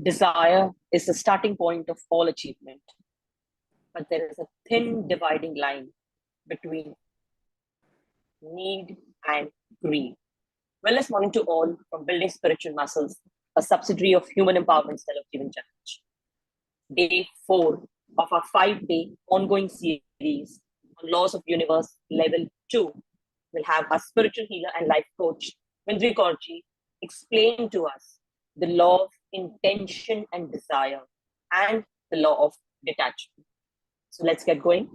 Desire is the starting point of all achievement, but there is a thin dividing line between need and greed. Wellness morning to all from Building Spiritual Muscles, a subsidiary of Human Empowerment Cell of Human Challenge. Day 4 of our 5-day ongoing series on Laws of Universe Level 2 will have our spiritual healer and life coach, Mindri Kaurji, explain to us the law of intention and desire and the law of detachment. So let's get going.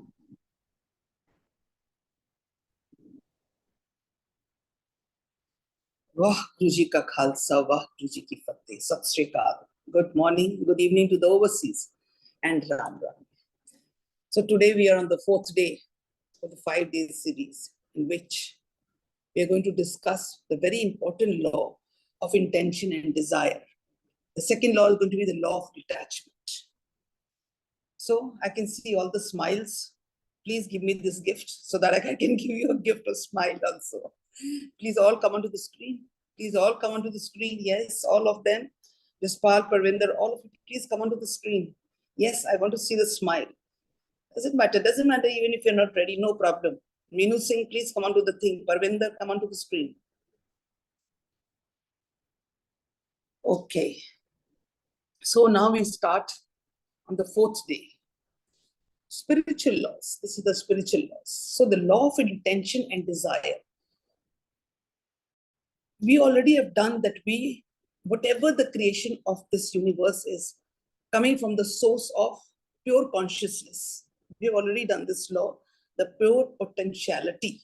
Waheguru ji का खालसा वाहगुरु जी की फतेह सत श्री अकाल good morning good evening to the overseas and ram ram. So today we are on the 4th day of the 5-day series in which we are going to discuss the very important law of intention and desire. The second law is going to be the law of detachment. So I can see all the smiles. Please give me this gift so that I can give you a gift of smile also. Please all come onto the screen. Please all come onto the screen. Yes, all of them. Jaspal, Parvinder, all of you, please come onto the screen. Yes, I want to see the smile. Doesn't matter. Doesn't matter even if you're not ready. No problem. Meenu Singh, please come onto the thing. Parvinder, come onto the screen. Okay. So now we start on the 4th day. Spiritual laws. This is the spiritual laws. So the law of intention and desire. We already have done that. Whatever the creation of this universe is coming from the source of pure consciousness. We've already done this law, the pure potentiality.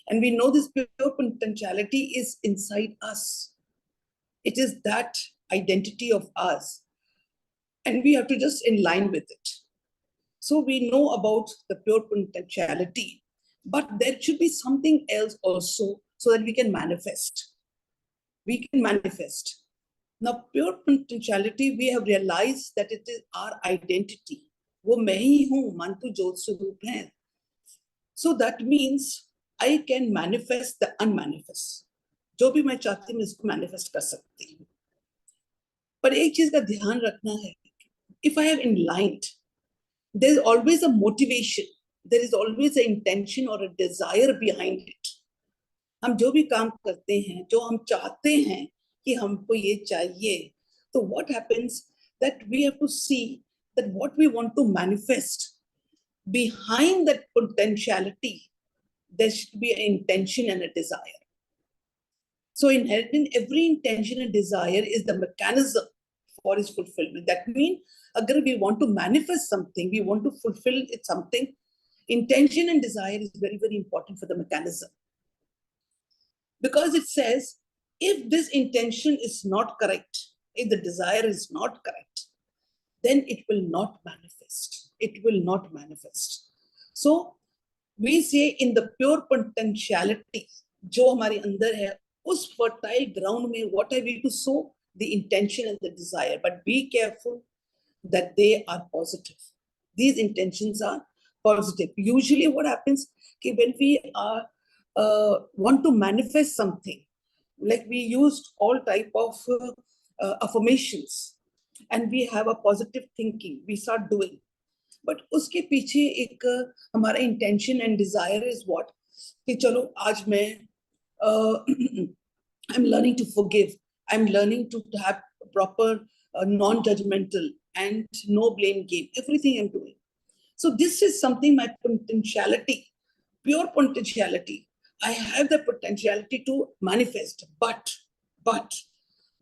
And we know this pure potentiality is inside us. It is that identity of us. And we have to just in line with it. So we know about the pure potentiality, but there should be something else also so that we can manifest. We can manifest. Now, pure potentiality, we have realized that it is our identity. वो मैं ही हूँ, मन तो ज्योत स्वरूप है. So that means I can manifest the unmanifest. जो भी मैं चाहती हूँ, मैं इसको manifest कर सकती हूँ. पर एक चीज का ध्यान रखना है. If I have enlightened, there is always a motivation. There is always an intention or a desire behind it. हम जो भी काम करते हैं, जो हम चाहते हैं कि हमको ये चाहिए, तो what happens that we have to see that what we want to manifest behind that potentiality, there should be an intention and a desire. So inherent in every intention and desire is the mechanism for its fulfillment. That means, agar we want to manifest something, we want to fulfill it something, intention and desire is very, very important for the mechanism. Because it says, if this intention is not correct, if the desire is not correct, then it will not manifest. It will not manifest. So we say in the pure potentiality, जो हमारे अंदर है, उस fertile ground में what are we to sow? The intention and the desire. But be careful that they are positive. These intentions are positive. Usually what happens, okay, when we are want to manifest something, like we used all type of affirmations and we have a positive thinking, we start doing. But उसके पीछे एक हमारा intention and desire is what? कि चलो आज मैं I'm learning to forgive. I'm learning to have proper non-judgmental and no blame game. Everything I'm doing. So this is something, my potentiality, pure potentiality. I have the potentiality to manifest, but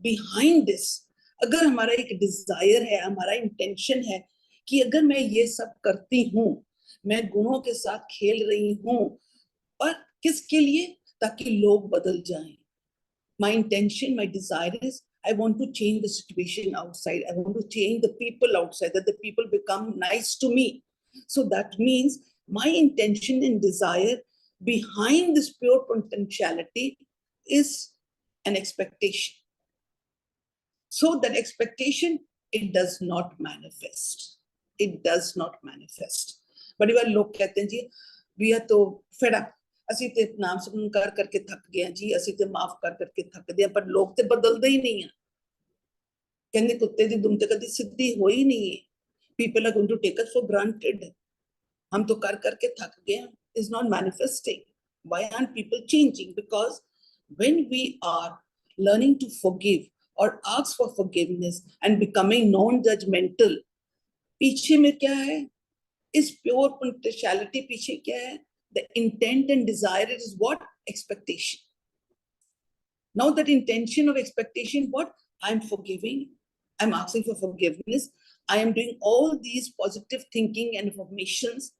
behind this, अगर हमारा एक desire है, हमारा intention है कि अगर मैं ये सब करती हूँ, मैं गुणों के साथ खेल रही हूँ, और किसके लिए? ताकि लोग बदल जाएं. My intention, my desire is I want to change the situation outside. I want to change the people outside, that the people become nice to me. So that means my intention and desire behind this pure potentiality is an expectation. So that expectation, it does not manifest. It does not manifest. But if लोग कहते हैं जी, we are तो fed up. ਅਸੀਂ ਤੇ ਨਾਮ ਸਿਮਰਨ ਕਰ ਕਰਕੇ ਥੱਕ ਗਏ ਜੀ, ਅਸੀਂ ਤੇ ਮਾਫ ਕਰ ਕਰਕੇ ਥੱਕ ਗਏ, ਪਰ ਲੋਕ ਤੇ ਬਦਲਦੇ ਹੀ ਨਹੀਂ ਆ. ਕਹਿੰਦੇ ਕੁੱਤੇ ਦੀ ਦੁਮ ਤੇ ਕਦੀ ਸਿੱਧੀ ਹੋਈ ਨਹੀਂ ਹੈ. People are going to take us for granted. हम तो कर करके थक गए. Is not manifesting. Why aren't people changing? Because when we are learning to forgive or ask for forgiveness and becoming non-judgmental, पीछे में क्या है? इस pure potentiality पीछे क्या है? The intent and desire is what? Expectation. Now that intention of expectation, what? I'm forgiving. I'm asking for forgiveness. I am doing all these positive thinking and affirmations.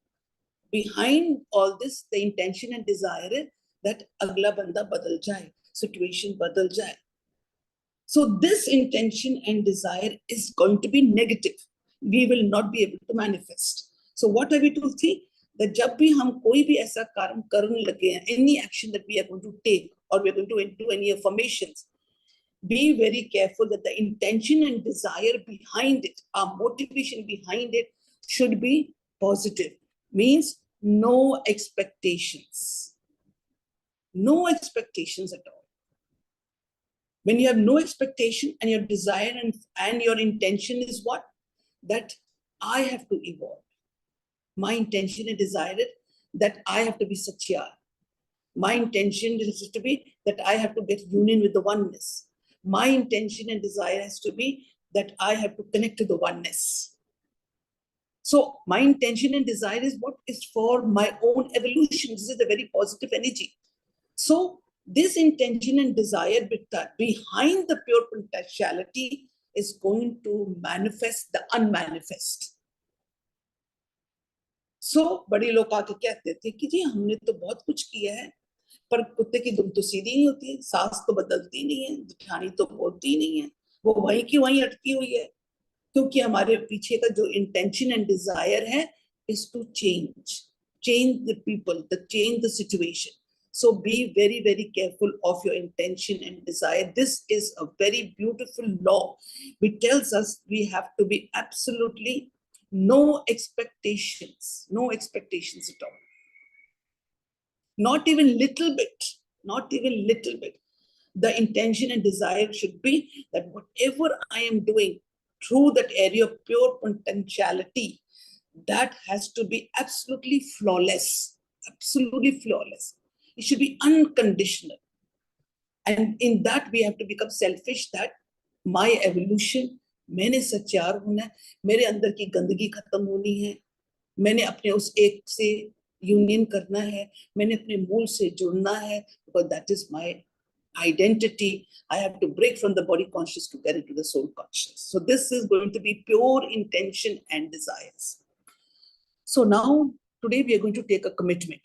Behind all this, the intention and desire is that agla banda badal jaye, situation badal jaye. So this intention and desire is going to be negative. We will not be able to manifest. So what are we to think? That जब भी हम कोई भी ऐसा काम करने लगे हैं, any action that we are going to take or we are going to do any affirmations, be very careful that the intention and desire behind it, our motivation behind it should be positive. Means no expectations. No expectations at all. When you have no expectation and your desire and your intention is what? That I have to evolve. My intention and desire is that I have to be Satya. My intention is to be that I have to get union with the oneness. My intention and desire has to be that I have to connect to the oneness. So my intention and desire is what? Is for my own evolution. This is a very positive energy. So this intention and desire behind the pure potentiality is going to manifest the unmanifest. So बड़े लोग आके कहते थे कि जी हमने तो बहुत कुछ किया है, पर कुत्ते की दुम तो सीधी नहीं होती है, सांस तो बदलती नहीं है, जेठानी तो बोलती नहीं है, वो वहीं की वहीं अटकी हुई है, क्योंकि हमारे पीछे का जो इंटेंशन एंड डिजायर है is to change the people, change the situation. So be very, very careful of your intention and desire. This is a very beautiful law which tells us we have to be absolutely no expectations at all. Not even little bit, not even little bit. The intention and desire should be that whatever I am doing through that area of pure potentiality, that has to be absolutely flawless, absolutely flawless. It should be unconditional. And in that, we have to become selfish that my evolution, मैंने सच्चार होना है, मेरे अंदर की गंदगी खत्म होनी है, मैंने अपने उस एक से यूनियन करना है, मैंने अपने मूल से जुड़ना है, because that is my identity. I have to break from the body conscious to get into the soul conscious. So this is going to be pure intention and desires. So now, today we are going to take a commitment.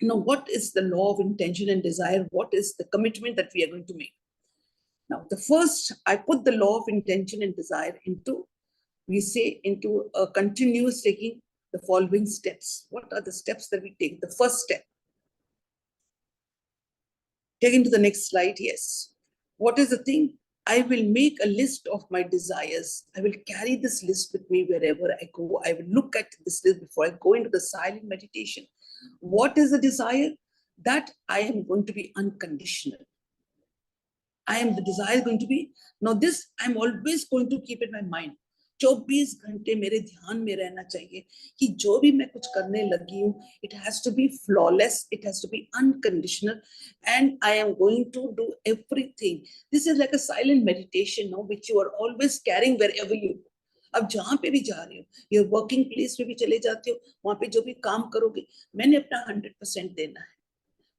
Now, what is the law of intention and desire? What is the commitment that we are going to make? Now, the first, I put the law of intention and desire into, we say, into a continuous taking the following steps. What are the steps that we take? The first step. Taking to the next slide, yes. What is the thing? I will make a list of my desires. I will carry this list with me wherever I go. I will look at this list before I go into the silent meditation. What is the desire? That I am going to be unconditional. The desire going to be, now this I'm always going to keep in my mind. 24 घंटे मेरे ध्यान में रहना चाहिए कि जो भी मैं कुछ करने लगी हूँ, it has to be flawless, it has to be unconditional, and I am going to do everything. This is like a silent meditation now, which you are always carrying wherever you go. अब जहाँ पे भी जा रहे हो, your working place पे भी चले जाते हो, वहाँ पे जो भी काम करोगे, मैंने अपना 100% देना है,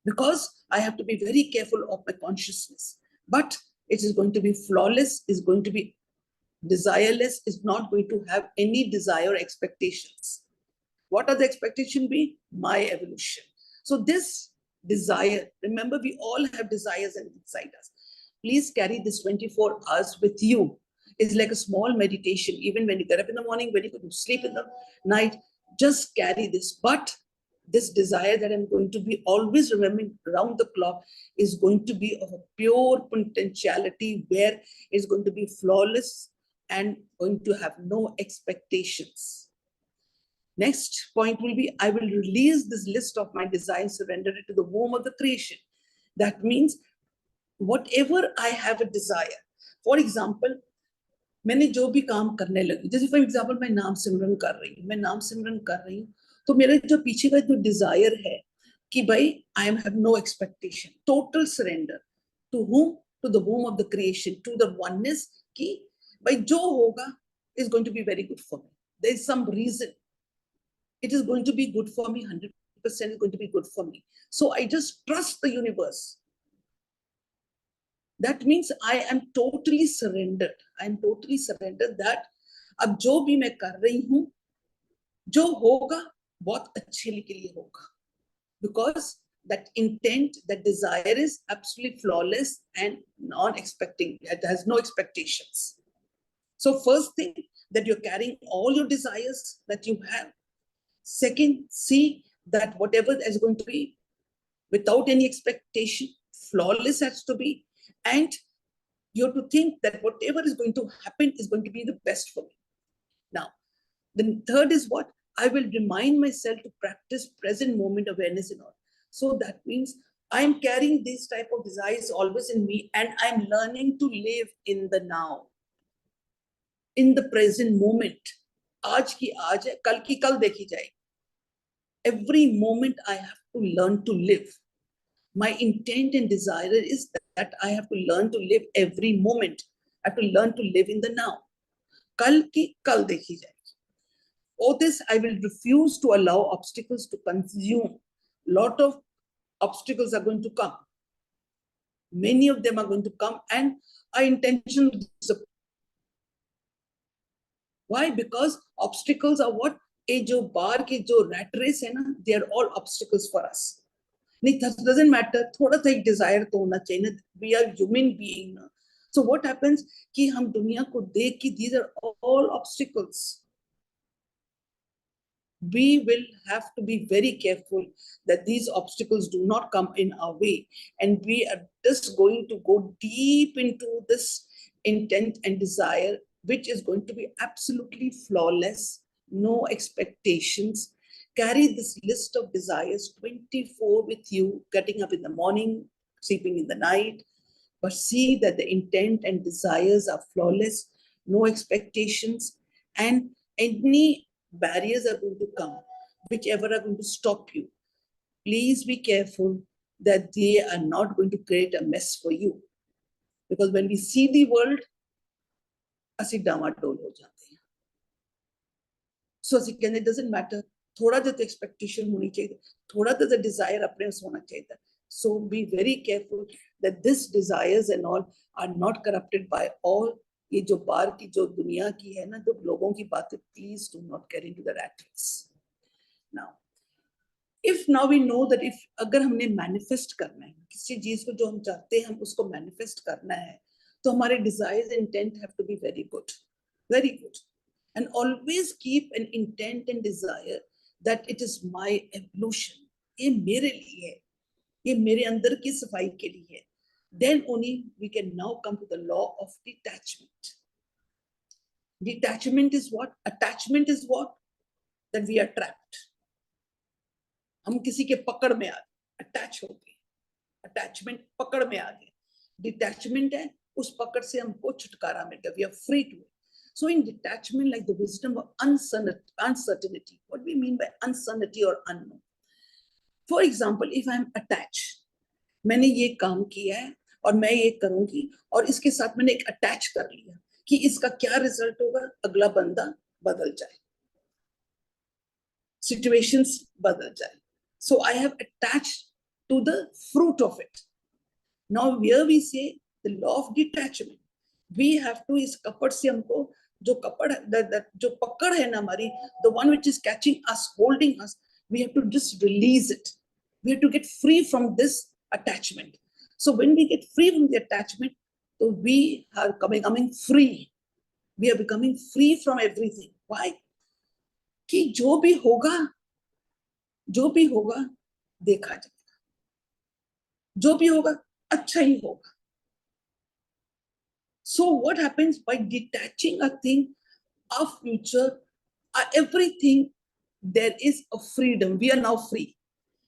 because I have to be very careful of my consciousness. But it is going to be flawless, is going to be desireless, is not going to have any desire or expectations. What are the expectations be? My evolution. So this desire, remember we all have desires inside us. Please carry this 24 hours with you. It's like a small meditation. Even when you get up in the morning, when you go to sleep in the night, just carry this. But this desire that I'm going to be always remembering around the clock is going to be of a pure potentiality where it's going to be flawless and going to have no expectations. Next point will be, I will release this list of my desires, surrender it to the womb of the creation. That means whatever I have a desire, for example, मैंने जो भी काम करने लगी, जैसे for example मैं नाम सिमरन कर रही हूँ, तो मेरे जो पीछे का जो डिजायर है कि भाई I am have no expectation, total surrender to whom, to the womb of the creation, to the oneness, कि भाई जो होगा is going to be very good for me. There is some reason it is going to be good for me, 100% is going to be good for me. So I just trust the universe. That means I am totally surrendered. I am totally surrendered that अब जो भी मैं कर रही हूँ, जो होगा बहुत अच्छे के लिए होगा, because that intent, that desire is absolutely flawless and non-expecting. It has no expectations. So first thing, that you're carrying all your desires that you have. Second, see that whatever is going to be without any expectation, flawless has to be. And you have to think that whatever is going to happen is going to be the best for me. Now, the third is what? I will remind myself to practice present moment awareness and all. So that means I'm carrying these type of desires always in me, and I'm learning to live in the now, in the present moment. आज की आज है, कल की कल देखी जाएगी. Every moment I have to learn to live. My intent and desire is that I have to learn to live every moment. I have to learn to live in the now. कल की कल देखी जाएगी. All this, I will refuse to allow obstacles to consume. Lot of obstacles are going to come. Many of them are going to come, and our intention will disappoint. Why? Because obstacles are what? ये जो बार के जो rat race है ना, they are all obstacles for us. नहीं, that doesn't matter. थोड़ा सा एक desire तो होना चाहिए ना. We are human being ना. So what happens कि हम दुनिया को देख कि these are all obstacles. We will have to be very careful that these obstacles do not come in our way. And we are just going to go deep into this intent and desire, which is going to be absolutely flawless, no expectations. Carry this list of desires 24 with you, getting up in the morning, sleeping in the night, but see that the intent and desires are flawless, no expectations, and any barriers are going to come, whichever are going to stop you. Please be careful that they are not going to create a mess for you. Because when we see the world, ਅਸੀਂ ਡਾਮਾਡੋਲ ਹੋ ਜਾਂਦੇ हैं. So ਅਸੀਂ ਕਹਿੰਦੇ it doesn't matter, थोड़ा जिहा expectation होनी चाहिए, थोड़ा जिहा desire अपने उस होना चाहिए. So be very careful that this desires and all are not corrupted by all ये जो बाहर की जो दुनिया की है ना, जो लोगों की बातें, please do not get into the rat race. Now, if now we know that if अगर हमने manifest करना है किसी चीज को, जो हम चाहते हैं हम उसको manifest करना है, तो हमारे desires and intent have to be very good, very good. And always keep an intent and desire that it is my evolution. ये मेरे लिए है, ये मेरे अंदर की सफाई के लिए है. Then only we can now come to the law of detachment. Detachment is what? Attachment is what? That we are trapped. हम किसी के पकड़ में आ गए, अटैच हो गए. अटैचमेंट पकड़ में आ गए. डिटैचमेंट है, उस पकड़ से हमको छुटकारा मिल गया. We are free to it. So in detachment, like the wisdom of uncertainty. What do we mean by uncertainty or unknown? For example, if I am attached, मैंने ये काम किया है और मैं ये करूंगी, और इसके साथ मैंने एक अटैच कर लिया कि इसका क्या रिजल्ट होगा, अगला बंदा बदल जाए, situations बदल जाए. So I have attached to the fruit of it. Now here we say the law of detachment. We have to इस कपड़ से हमको जो कपड़ जो पकड़ है ना हमारी, the one which is catching us, holding us, we have to just release it. We have to get free from this attachment. So when we get free from the attachment, so we are becoming free. We are becoming free from everything. Why? कि जो भी होगा देखा जाएगा, जो भी होगा अच्छा ही होगा. So what happens by detaching a thing, our future, everything, there is a freedom. We are now free.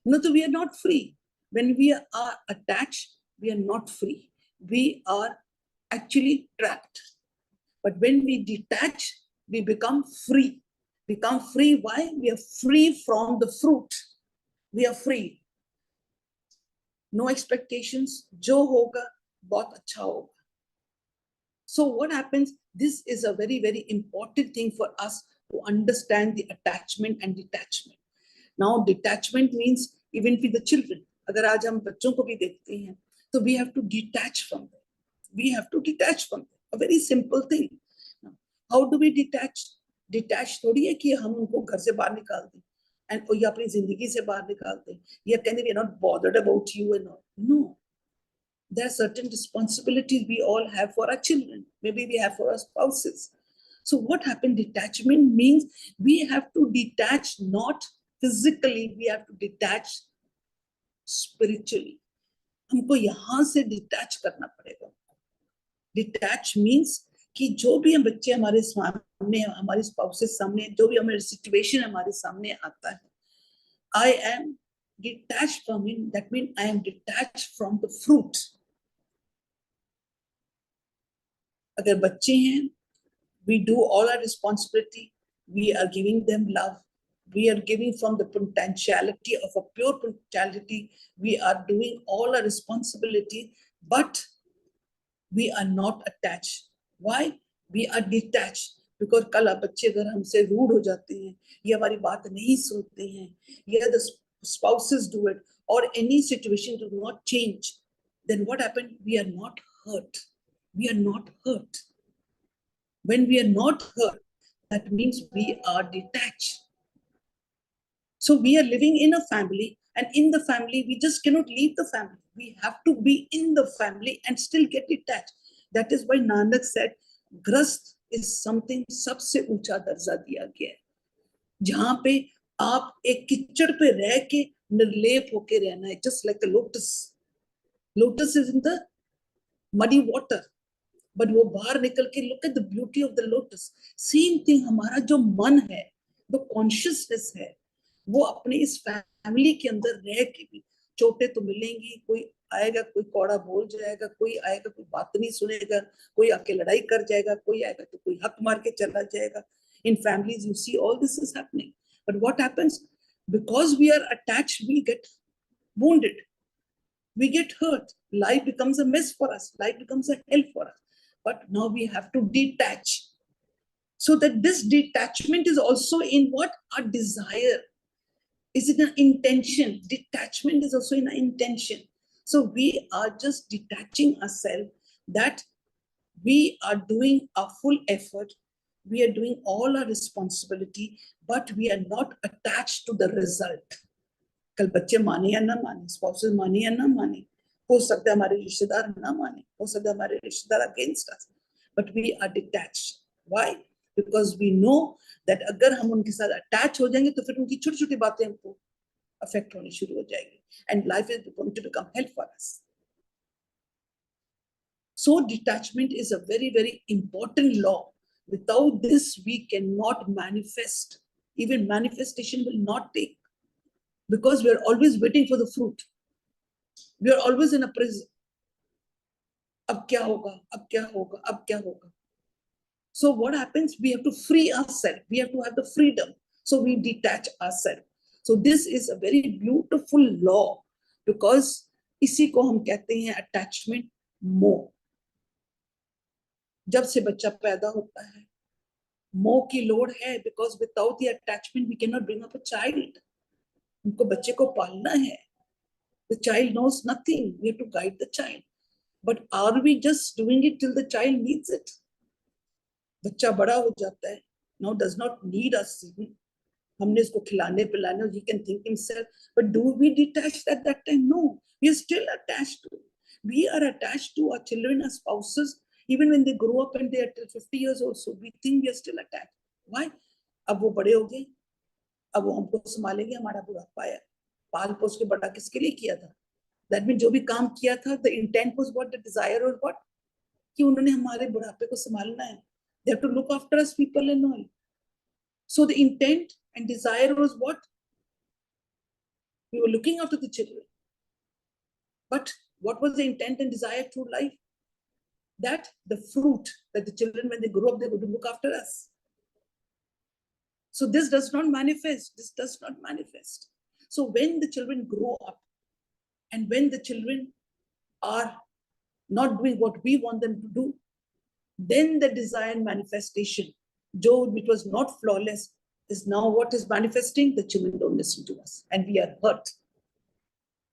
No, so we are not free. When we are attached, we are not free. We are actually trapped. But when we detach, we become free. Become free. Why? We are free from the fruit. We are free. No expectations. Jo hoga, bahut acha hoga. So what happens? This is a very, very important thing for us to understand the attachment and detachment. Now, detachment means even with the children. अगर आज हम बच्चों को भी देखते हैं, तो we have to detach from them. We have to detach from them. A very simple thing. How do we detach? Detach थोड़ी है कि हम उनको घर से बाहर निकाल दें, and या अपनी जिंदगी से बाहर निकाल दें, या कहते we are not bothered about you and all. No. There are certain responsibilities we all have for our children. Maybe we have for our spouses. So what happened? Detachment means we have to detach not physically, we have to detach spiritually. हमको यहाँ से detach करना पड़ेगा. Detach means कि जो भी हम बच्चे हमारे सामने, हमारे spouses सामने, जो भी हमारे situation हमारे सामने आता है, I am detached from him. That means I am detached from the fruit. अगर बच्चे हैं, we do all our responsibility, we are giving them love, we are giving from the potentiality of a pure potentiality, we are doing all our responsibility, but we are not attached. Why? We are detached. Because कल बच्चे अगर हमसे rude हो जाते हैं, या हमारी बात नहीं सुनते हैं, या the spouses do it, or any situation do not change, then what happened? We are not hurt. We are not hurt. When we are not hurt, that means we are detached. So we are living in a family, and in the family, we just cannot leave the family. We have to be in the family and still get detached. That is why Nanak said, Grast is something सबसे ऊंचा दर्जा दिया गया है, जहां पे आप एक कीचड़ पे रह के निर्लेप होके रहना है, just like a lotus. Lotus is in the muddy water. But वो बाहर निकल के look at the beauty of the lotus. Same thing, हमारा जो मन है, जो कॉन्शियसनेस है, वो अपने इस फैमिली के अंदर रह के भी चोटें तो मिलेंगी, कोई आएगा कोई कौड़ा बोल जाएगा, कोई आएगा कोई बात नहीं सुनेगा, कोई आके लड़ाई कर जाएगा, कोई आएगा तो कोई हक मार के चला जाएगा. In families you see all this is happening. But what happens? Because we are attached, we get wounded, we get hurt, life becomes a mess for us, life becomes a hell for us. But now we have to detach. So that this detachment is also in what? Our desire. Is it an intention? Detachment is also in an intention. So we are just detaching ourselves, that we are doing our full effort, we are doing all our responsibility, but we are not attached to the result. कल बच्चे माने या ना माने, spouses माने या ना माने, हो सकता है हमारे रिश्तेदार ना माने, हो सकता है हमारे रिश्तेदार against us, but we are detached. Why? Because we know that अगर हम उनके साथ अटैच हो जाएंगे तो फिर उनकी छोटी छोटी बातें हमको अफेक्ट होनी शुरू हो जाएगी, and life is going to become help for us. So detachment is a very, very important law. Without this, we cannot manifest. Even manifestation will not take, because we are always waiting for the fruit. We are always in a prison. अब क्या होगा, अब क्या होगा, अब क्या होगा. So what happens? We have to free ourselves. We have to have the freedom. So we detach ourselves. So this is a very beautiful law, because इसी को हम कहते हैं attachment मोह. जब से बच्चा पैदा होता है, मोह की लोड़ है, because without the attachment we cannot bring up a child. उनको बच्चे को पालना है. The child knows nothing. We have to guide the child. But are we just doing it till the child needs it? बच्चा बड़ा हो जाता है, now does not need us. हमने इसको खिलाने पिलाने, he can think himself. But do we detach at that time? No, we are still attached to it. We are attached to our children, our spouses, even when they grow up and they are till 50 years old. So we think we are still attached. Why? अब वो बड़े हो गए, अब वो हमको संभालेंगे, हमारा बुढ़ापा आया, पाल पोस के बड़ा किसके लिए किया था? That means जो भी काम किया था, the intent was what, the desire was what, कि उन्होंने हमारे बुढ़ापे को संभालना है. They have to look after us people and all. So the intent and desire was what? We were looking after the children. But what was the intent and desire through life? that the fruit that the children, when they grow up, they're going to look after us. So this does not manifest. This does not manifest. So when the children grow up and when the children are not doing what we want them to do, then the desired manifestation, though it was not flawless, is now what is manifesting. The children don't listen to us and we are hurt.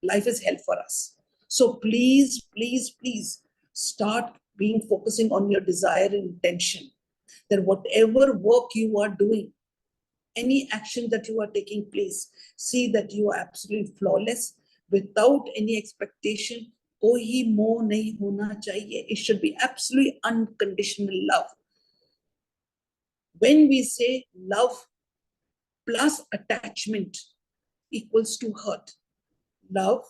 Life is hell for us. So please, please, please start focusing on your desire and intention, that whatever work you are doing, any action that you are taking place, see that you are absolutely flawless without any expectation. Koi moh nahi hona chahiye. It should be absolutely unconditional love. When we say love plus attachment equals to hurt, love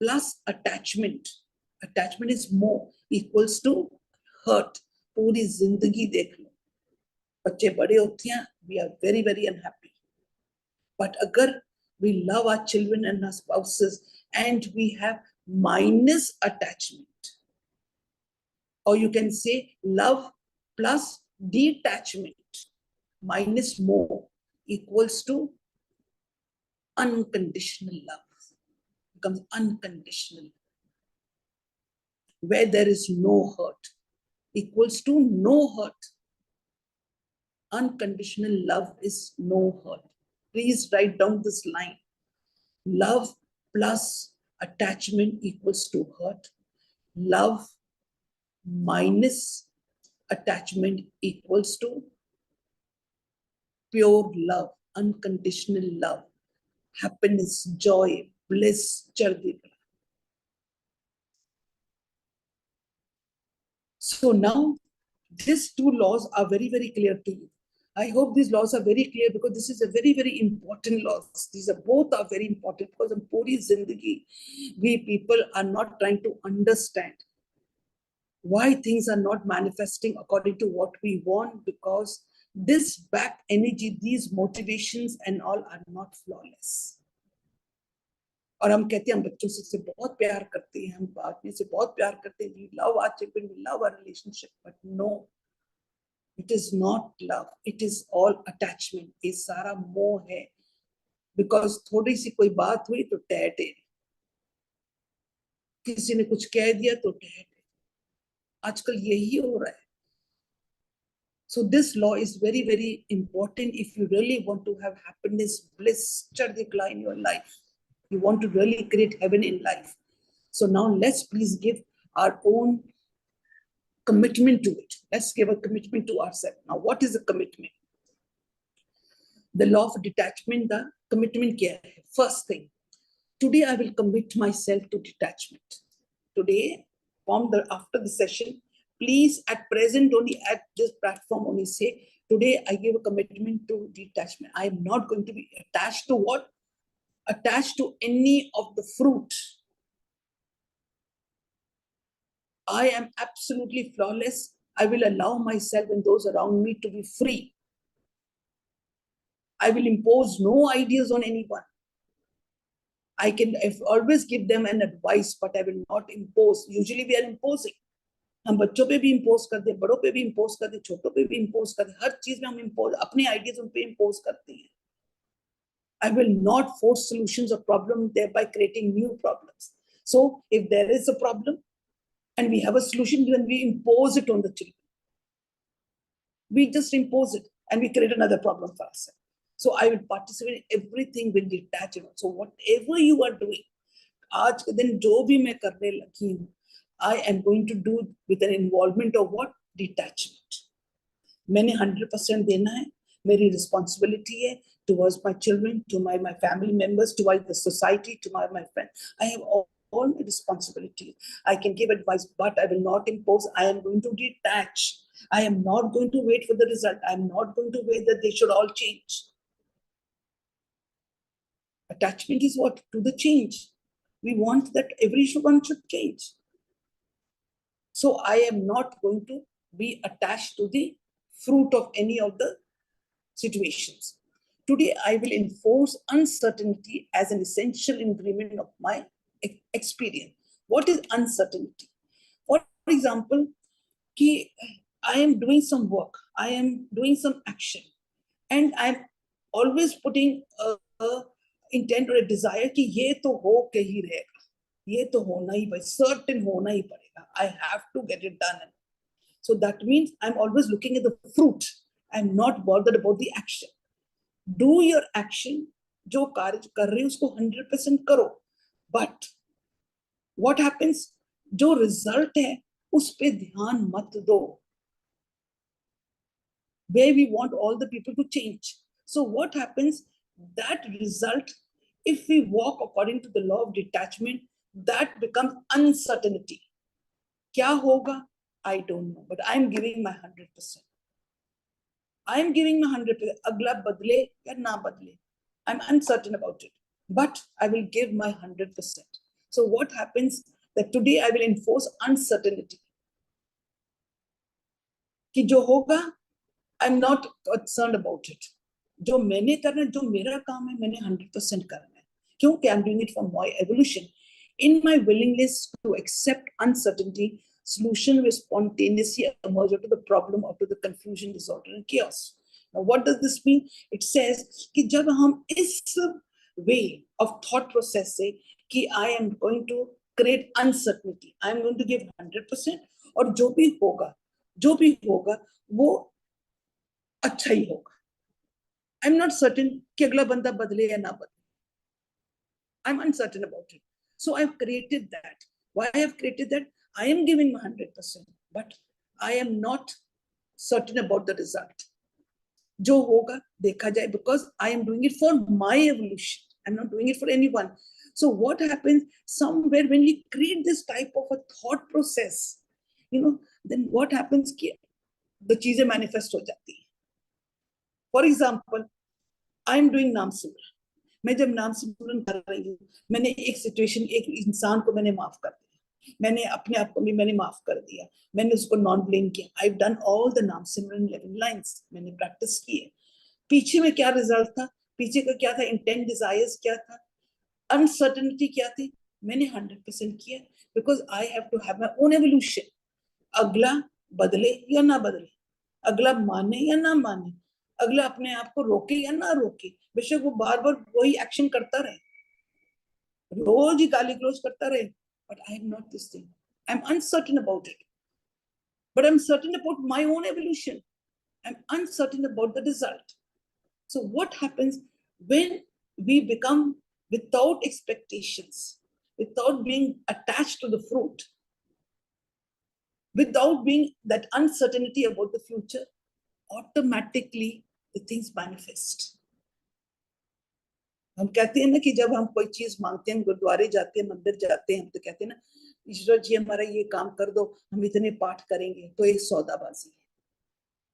plus attachment is more, equals to hurt. पूरी जिंदगी देख लो, बच्चे बड़े होते हैं, we are very, very unhappy. But agar we love our children and our spouses and we have minus attachment, or you can say love plus detachment minus more equals to unconditional love, becomes unconditional, where there is no hurt, equals to no hurt. Unconditional love is no hurt. Please write down this line. Love plus attachment equals to hurt. Love minus attachment equals to pure love, unconditional love, happiness, joy, bliss, chardi. So now these two laws are very, very clear to you. I hope these laws are very clear, because this is a very, very important laws. These are both are very important, because in puri zindagi, we people are not trying to understand why things are not manifesting according to what we want, because this back energy, these motivations and all are not flawless. और हम कहते हैं हम बच्चों से बहुत प्यार करते हैं, हम आदमी से बहुत प्यार करते हैं, we love our children, we love our relationship, but no, it is not love, it is all attachment. ये सारा मोह है, because थोड़ी सी कोई बात हुई तो टहटे, किसी ने कुछ कह दिया तो टहटे, आजकल यही हो रहा है. So this law is very, very important if you really want to have happiness, bliss, chardikla in your life. You want to really create heaven in life. So now let's please give our own commitment to it. Let's give a commitment to ourselves. Now, what is a commitment? The law of detachment, the commitment kya hai? First thing, today I will commit myself to detachment. Today, after the session, please at present only at this platform only say, today I give a commitment to detachment. I am not going to be attached to what? Attached to any of the fruit. I am absolutely flawless. I will allow myself and those around me to be free. I will impose no ideas on anyone. I can always give them an advice, but I will not impose. Usually we are imposing. हम बच्चों पे भी impose कर दे, बड़ों पे भी impose कर दे, छोटों पे भी इम्पोज कर दे, हर चीज में हम इम्पोज अपने आइडियाज उन पे इम्पोज करते हैं. I will not force solutions of problem, thereby creating new problems. So if there is a problem and we have a solution, then we impose it on the children. We just impose it and we create another problem for ourselves. So I will participate in everything with detachment. So whatever you are doing, आज के दिन जो भी मैं करने लगी हूँ, I am going to do with an involvement of what? Detachment. मैंने 100% देना है, मेरी responsibility है towards my children, to my family members, towards the society, to my friends. I have all my responsibility. I can give advice, but I will not impose. I am going to detach. I am not going to wait for the result. I am not going to wait that they should all change. Attachment is what? To the change. We want that everyone should change. So I am not going to be attached to the fruit of any of the situations. Today, I will enforce uncertainty as an essential ingredient of my experience. What is uncertainty? What example, कि I am doing some work, I am doing some action, and I'm always putting a intent or a desire कि ये तो हो के ही रहेगा, ये तो होना ही भाई, certain होना ही पड़ेगा, I have to get it done. So that means I'm always looking at the fruit. I'm not bothered about the action. Do your action, जो कार्य कर रहे हो उसको 100% करो, but what happens, जो result है उस पे ध्यान मत दो, where we want all the people to change. So what happens, that result, if we walk according to the law of detachment, that becomes uncertainty. क्या होगा, I don't know, but I'm giving my 100%. I'm giving my 100%. अगला बदले या ना बदले, I'm uncertain about it, but I will give my 100%. So what happens, that today I will enforce uncertainty. कि जो होगा, I'm not concerned about it. जो मैंने करना है, जो मेरा काम है, मैंने 100% करना है. क्योंकि I'm doing it for my evolution. In my willingness to accept uncertainty, solution will spontaneously emerge out of the problem, out of the confusion, disorder, and chaos. Now, what does this mean? It says कि जब हम इस way of thought process से कि I am going to create uncertainty, I am going to give 100%, और जो भी होगा वो अच्छा ही होगा. I'm not certain कि अगला बंदा बदले या ना बदले. I'm uncertain about it. So I've created that. Why I have created that? I am giving 100%, but I am not certain about the result. जो होगा देखा जाए, because I am doing it for my evolution. I'm not doing it for anyone. So what happens, somewhere when we create this type of a thought process, then what happens कि the चीजें manifest हो जाती है. For example, I am doing नाम सिमरन. मैं जब नाम सिमरन कर रही हूँ, मैंने एक सिचुएशन, एक इंसान को मैंने माफ कर दिया, मैंने अपने आप को भी मैंने माफ कर दिया, मैंने उसको नॉन ब्लेम किया. I have done all the naam Simran 11 lines, मैंने प्रैक्टिस की है. पीछे में क्या रिजल्ट था, पीछे का क्या था, इंटेंट, डिजायर्स क्या था, अनसर्टेनिटी क्या थी, मैंने 100% किया, because I have to have my own evolution. अगला बदले या ना बदले, अगला माने या ना माने, अगला अपने आप को रोके या ना रोके, बेशक वो बार बार वही एक्शन करता रहे, रोज ही गाली गलौज करता रहे, but I am not this thing. I'm uncertain about it, but I'm certain about my own evolution. I'm uncertain about the result. So what happens when we become without expectations, without being attached to the fruit, without being that uncertainty about the future, automatically the things manifest. हम कहते हैं ना कि जब हम कोई चीज मांगते हैं, गुरुद्वारे जाते हैं, मंदिर जाते हैं, तो कहते हैं ना, ईश्वर जी हमारा ये काम कर दो, हम इतने पाठ करेंगे. तो एक सौदाबाजी है.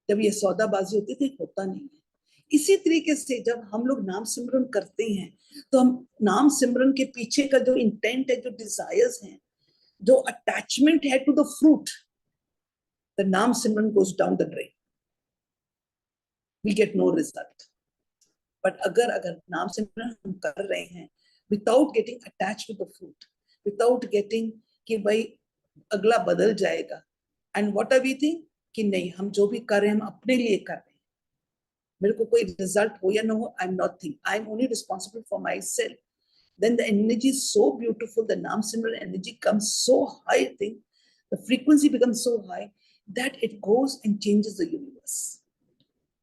जब ये सौदाबाजी होती है तो होता नहीं है. इसी तरीके से जब हम लोग नाम सिमरन करते हैं, तो हम नाम सिमरन के पीछे का जो इंटेंट है, जो डिजायर्स हैं, जो अटैचमेंट है to the fruit, the naam simran goes down the drain. We get no result. But अगर नाम सिमरन हम कर रहे हैं without getting attach to the fruit, without getting कि भाई अगला बदल जाएगा, and what are we think कि नहीं, हम जो भी कर रहे हैं हम अपने लिए कर रहे हैं, मेरे को कोई रिजल्ट हो या ना हो, I am not think, I am only responsible for my self. Then the energy is so beautiful, the Nam Simran energy comes so high, I think the frequency becomes so high that it goes and changes the universe.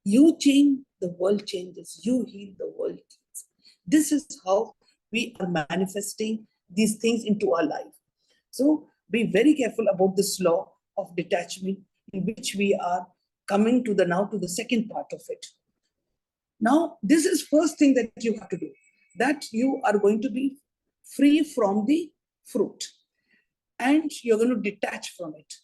You change, the world changes. You heal, the world heals. This is how we are manifesting these things into our life. So be very careful about this law of detachment, in which we are coming to the second part of it. Now, this is first thing that you have to do, that you are going to be free from the fruit and you're going to detach from it.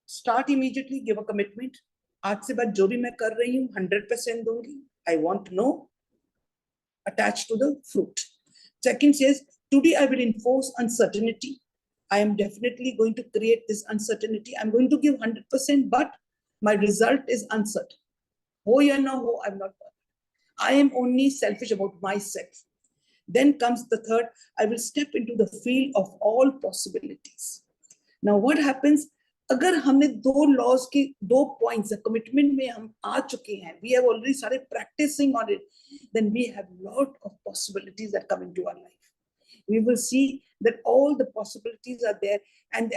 Start immediately, give a commitment. आज से बाद जो भी मैं कर रही हूँ 100% दूंगी. I want no attached to the fruit. Second says, today I will enforce uncertainty. I am definitely going to create this uncertainty. I'm going to give 100%, but my result is uncertain. Ho ya na ho, I'm not bothered. I am only selfish about myself. Then comes the third, I will step into the field of all possibilities. Now what happens अगर हमने दो laws के दो points commitment में हम आ चुके हैं, we have already started practicing on it, then we have lot of possibilities that come into our life. We will see that all the possibilities are there, and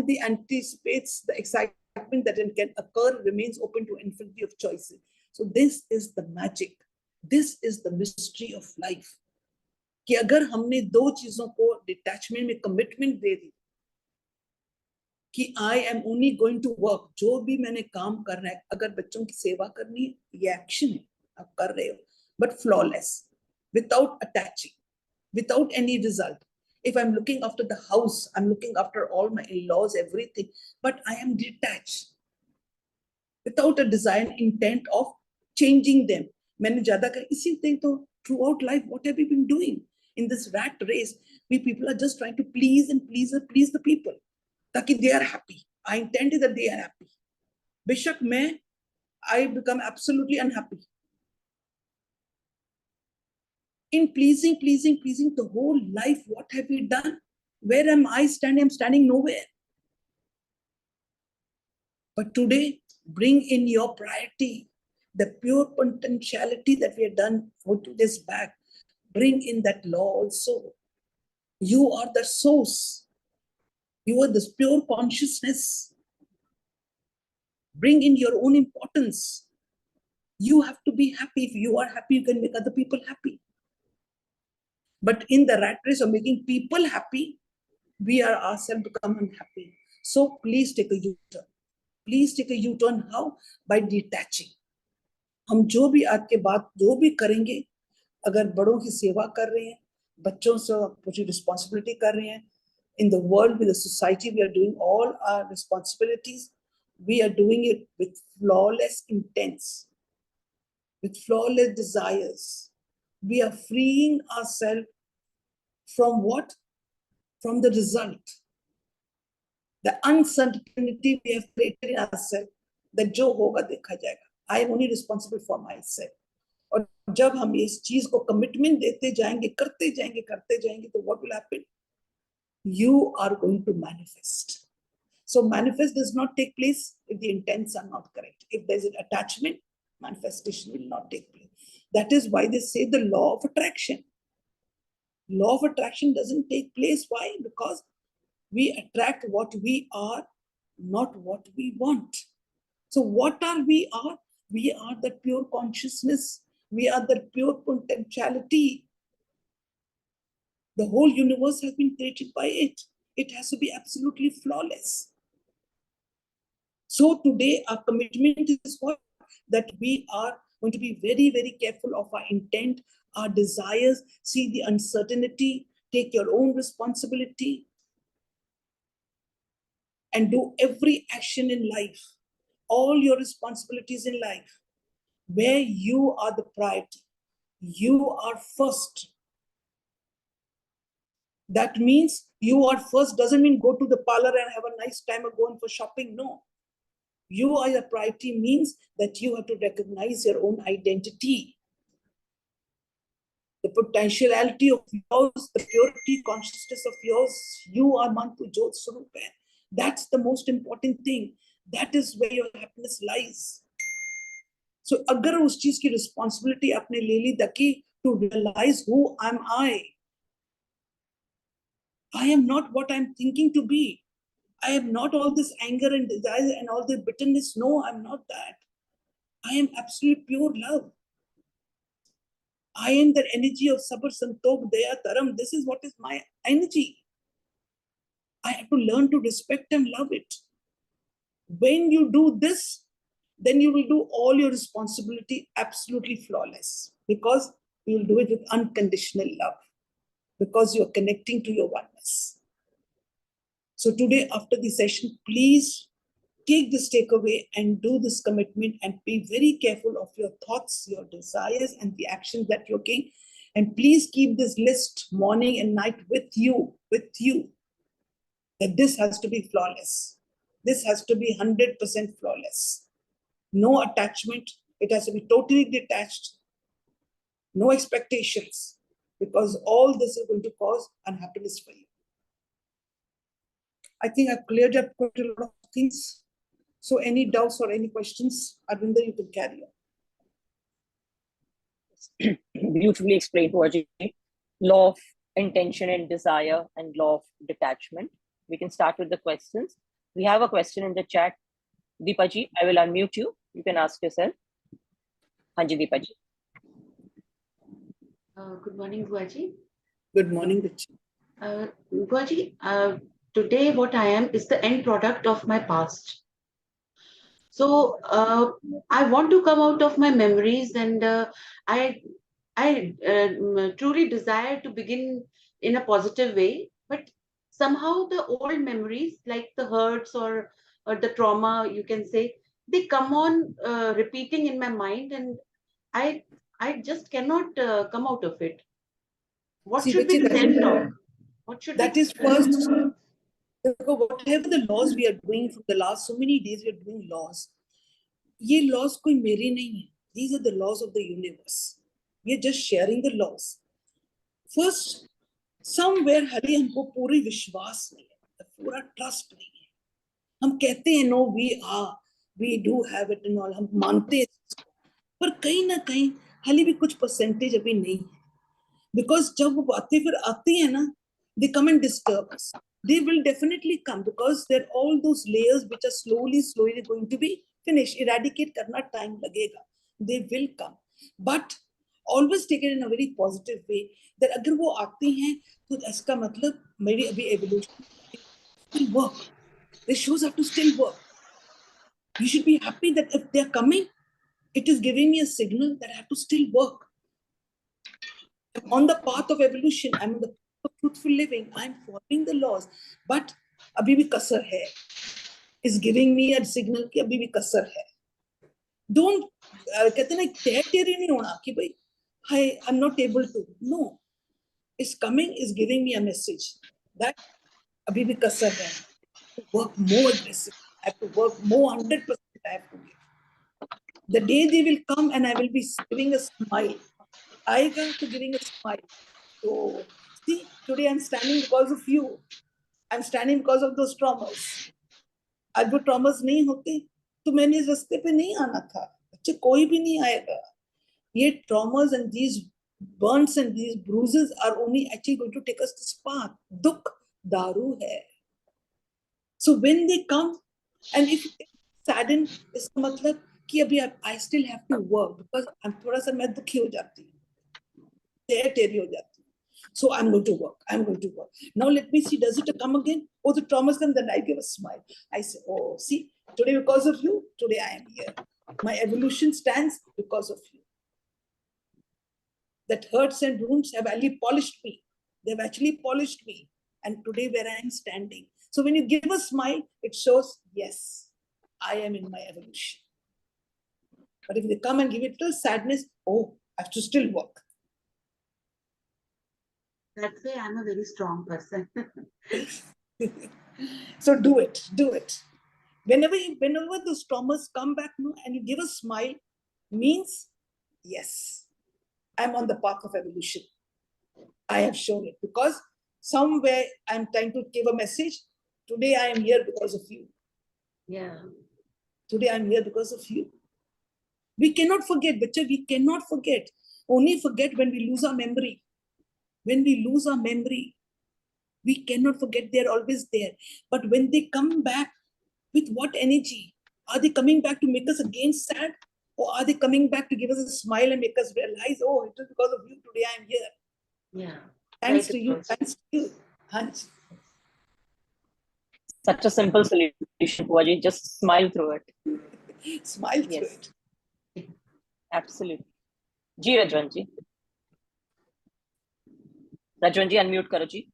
the anticipates the excitement that can occur remains open to infinity of choices. So this is the magic, this is the mystery of life, कि अगर हमने दो चीजों को detachment में commitment दे दी कि I am only going to work, जो भी मैंने काम करना है, अगर बच्चों की सेवा करनी है ये एक्शन है, आप कर रहे हो, but flawless, without attaching, without any result. If I'm looking after the house, I'm looking after all my in-laws, everything, but I am detached without a desire intent of changing them. मैंने ज्यादा कर इसी तो throughout life, what have we been doing in this rat race? We people are just trying to please and please the people, ताकि they are happy. I intend that they are happy. बेशक मैं I become absolutely unhappy. In pleasing the whole life, what have we done? Where am I standing? I'm standing nowhere. But today, bring in your priority, the pure potentiality that we have done 2 days back. Bring in that law also. You are the source. You are this pure consciousness. Bring in your own importance. You have to be happy. If you are happy, you can make other people happy. But in the rat race of making people happy, we are ourselves become unhappy. So please take a U-turn. Please take a U-turn. How? By detaching. हम जो भी आज के बाद जो भी करेंगे, अगर बड़ों की सेवा कर रहे हैं, बच्चों से कुछ रिस्पॉन्सिबिलिटी कर रहे हैं, in the world, with the society, we are doing all our responsibilities. We are doing it with flawless intents, with flawless desires. We are freeing ourselves from what? From the result. The uncertainty we have created in ourselves, that जो होगा देखा जाएगा. I am only responsible for myself. और जब हम इस चीज को कमिटमेंट देते जाएंगे, करते जाएंगे, तो what will happen? You are going to manifest. So manifest does not take place if the intents are not correct. If there's an attachment, manifestation will not take place. That is why they say the law of attraction. Law of attraction doesn't take place. Why? Because we attract what we are, not what we want. So what are we are? We are the pure consciousness. We are the pure potentiality. The whole universe has been created by it. It has to be absolutely flawless. So today our commitment is what? That we are going to be very, very careful of our intent, our desires, see the uncertainty, take your own responsibility, and do every action in life, all your responsibilities in life, where you are the priority. You are first. That means you are first doesn't mean go to the parlor and have a nice time or going for shopping. No. You are your priority means that you have to recognize your own identity. The potentiality of yours, the purity consciousness of yours, you are Mantu Jot Swarup. That's the most important thing. That is where your happiness lies. So agar us cheez ki responsibility apne le li taki to realize who am I am not what I'm thinking to be. I am not all this anger and desire and all the bitterness. No, I'm not that. I am absolute pure love. I am the energy of Sabr, Santokh, Daya, Taram. This is what is my energy. I have to learn to respect and love it. When you do this, then you will do all your responsibility absolutely flawless, because you will do it with unconditional love, because you are connecting to your oneness. So today, after the session, please take this takeaway and do this commitment, and be very careful of your thoughts, your desires, and the actions that you're taking. And please keep this list morning and night with you, that this has to be flawless. This has to be 100% flawless. No attachment. It has to be totally detached. No expectations, because all this is going to cause unhappiness for you. I think I've cleared up quite a lot of things. So any doubts or any questions, Arvinder, you can carry on. Beautifully explained, Pooja. Law of intention and desire and law of detachment. We can start with the questions. We have a question in the chat. Deepaji, I will unmute you. You can ask yourself. Hanji Deepaji. Good morning, Guaji. Good morning, Richi. Guaji, today what I am is the end product of my past. So I want to come out of my memories, and I truly desire to begin in a positive way. But somehow the old memories, like the hurts or the trauma, you can say, they come on repeating in my mind, and I I just cannot come out of it. What See, should be Richi, the self-talk? What should that be? is first. Whatever the laws we are doing from the last so many days, we are doing laws. ये laws कोई मेरे नहीं है. These are the laws of the universe. We are just sharing the laws. First, somewhere हरे हमको पूरी विश्वास नहीं है, पूरा ट्रस्ट नहीं है. हम कहते हैं no, we do have it and all, हम मानते हैं, पर कहीं ना कहीं हाली भी कुछ परसेंटेज अभी नहीं है. Because जब वो बातें फिर आती है ना, they come and disturb us. They will definitely come because there are all those layers which are slowly going to be finished. Eradicate करना time लगेगा. They will come, but always take it in a very positive way. That अगर वो आती हैं तो इसका मतलब मेरी अभी evolution still work. The shows have to still work. You should be happy that if they are coming, it is giving me a signal that I have to still work. I'm on the path of evolution. I'm on the path of truthful living. I'm following the laws. But अभी भी कसर है. Is giving me a signal कि अभी भी कसर है. Don't कहते ना तेरे नहीं होना कि भाई hi, I'm not able to. No. It's coming, is giving me a message that अभी भी कसर है. I have to work more aggressively. I have to work more 100%. I have to give. The day they will come and I will be giving a smile. आएगा तो giving a smile. So, see, today I'm standing because of you. I'm standing because of those traumas. आज वो traumas नहीं होते तो मैंने इस रास्ते पे नहीं आना था. अच्छा कोई भी नहीं आएगा. ये traumas and these burns and these bruises are only actually going to take us this path. दुख दारू है. So when they come and if you get saddened, इसका मतलब कि अभी I still have to work because I'm थोड़ा सा मैं दुखी हो जाती हूँ. तेरी हो जाती हूँ. So I'm going to work. I'm going to work. Now let me see, does it come again? Oh, the traumas come, then I give a smile. I say, oh, see, today because of you, today I am here. My evolution stands because of you. That hurts and wounds have actually polished me. They've actually polished me. And today where I am standing. So when you give a smile, it shows, yes, I am in my evolution. But if they come and give it to sadness, oh, I have to still work. That's why I'm a very strong person. So do it, do it. Whenever those traumas come back and you give a smile, means yes, I'm on the path of evolution. I have shown it because somewhere I'm trying to give a message. Today I am here because of you. Yeah. Today I'm here because of you. We cannot forget, Bacha, we cannot forget. Only forget when we lose our memory. When we lose our memory, we cannot forget, they're always there. But when they come back, with what energy? Are they coming back to make us again sad? Or are they coming back to give us a smile and make us realize, oh, it is because of you today I am here. Yeah. Thanks Right to you. approach. Thanks to you. Hans. Such a simple solution, Pooja. Just smile through it. Smile through Yes. it. Absolutely. Ji Rajwan ji. Rajwan ji unmute करो जी.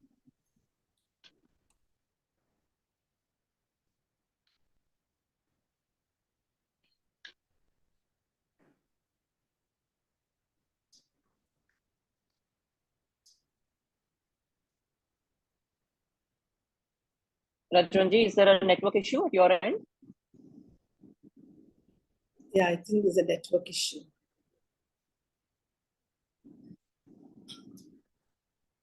Rajwan ji, is there a network issue at your end? Yeah, I think there's a network issue.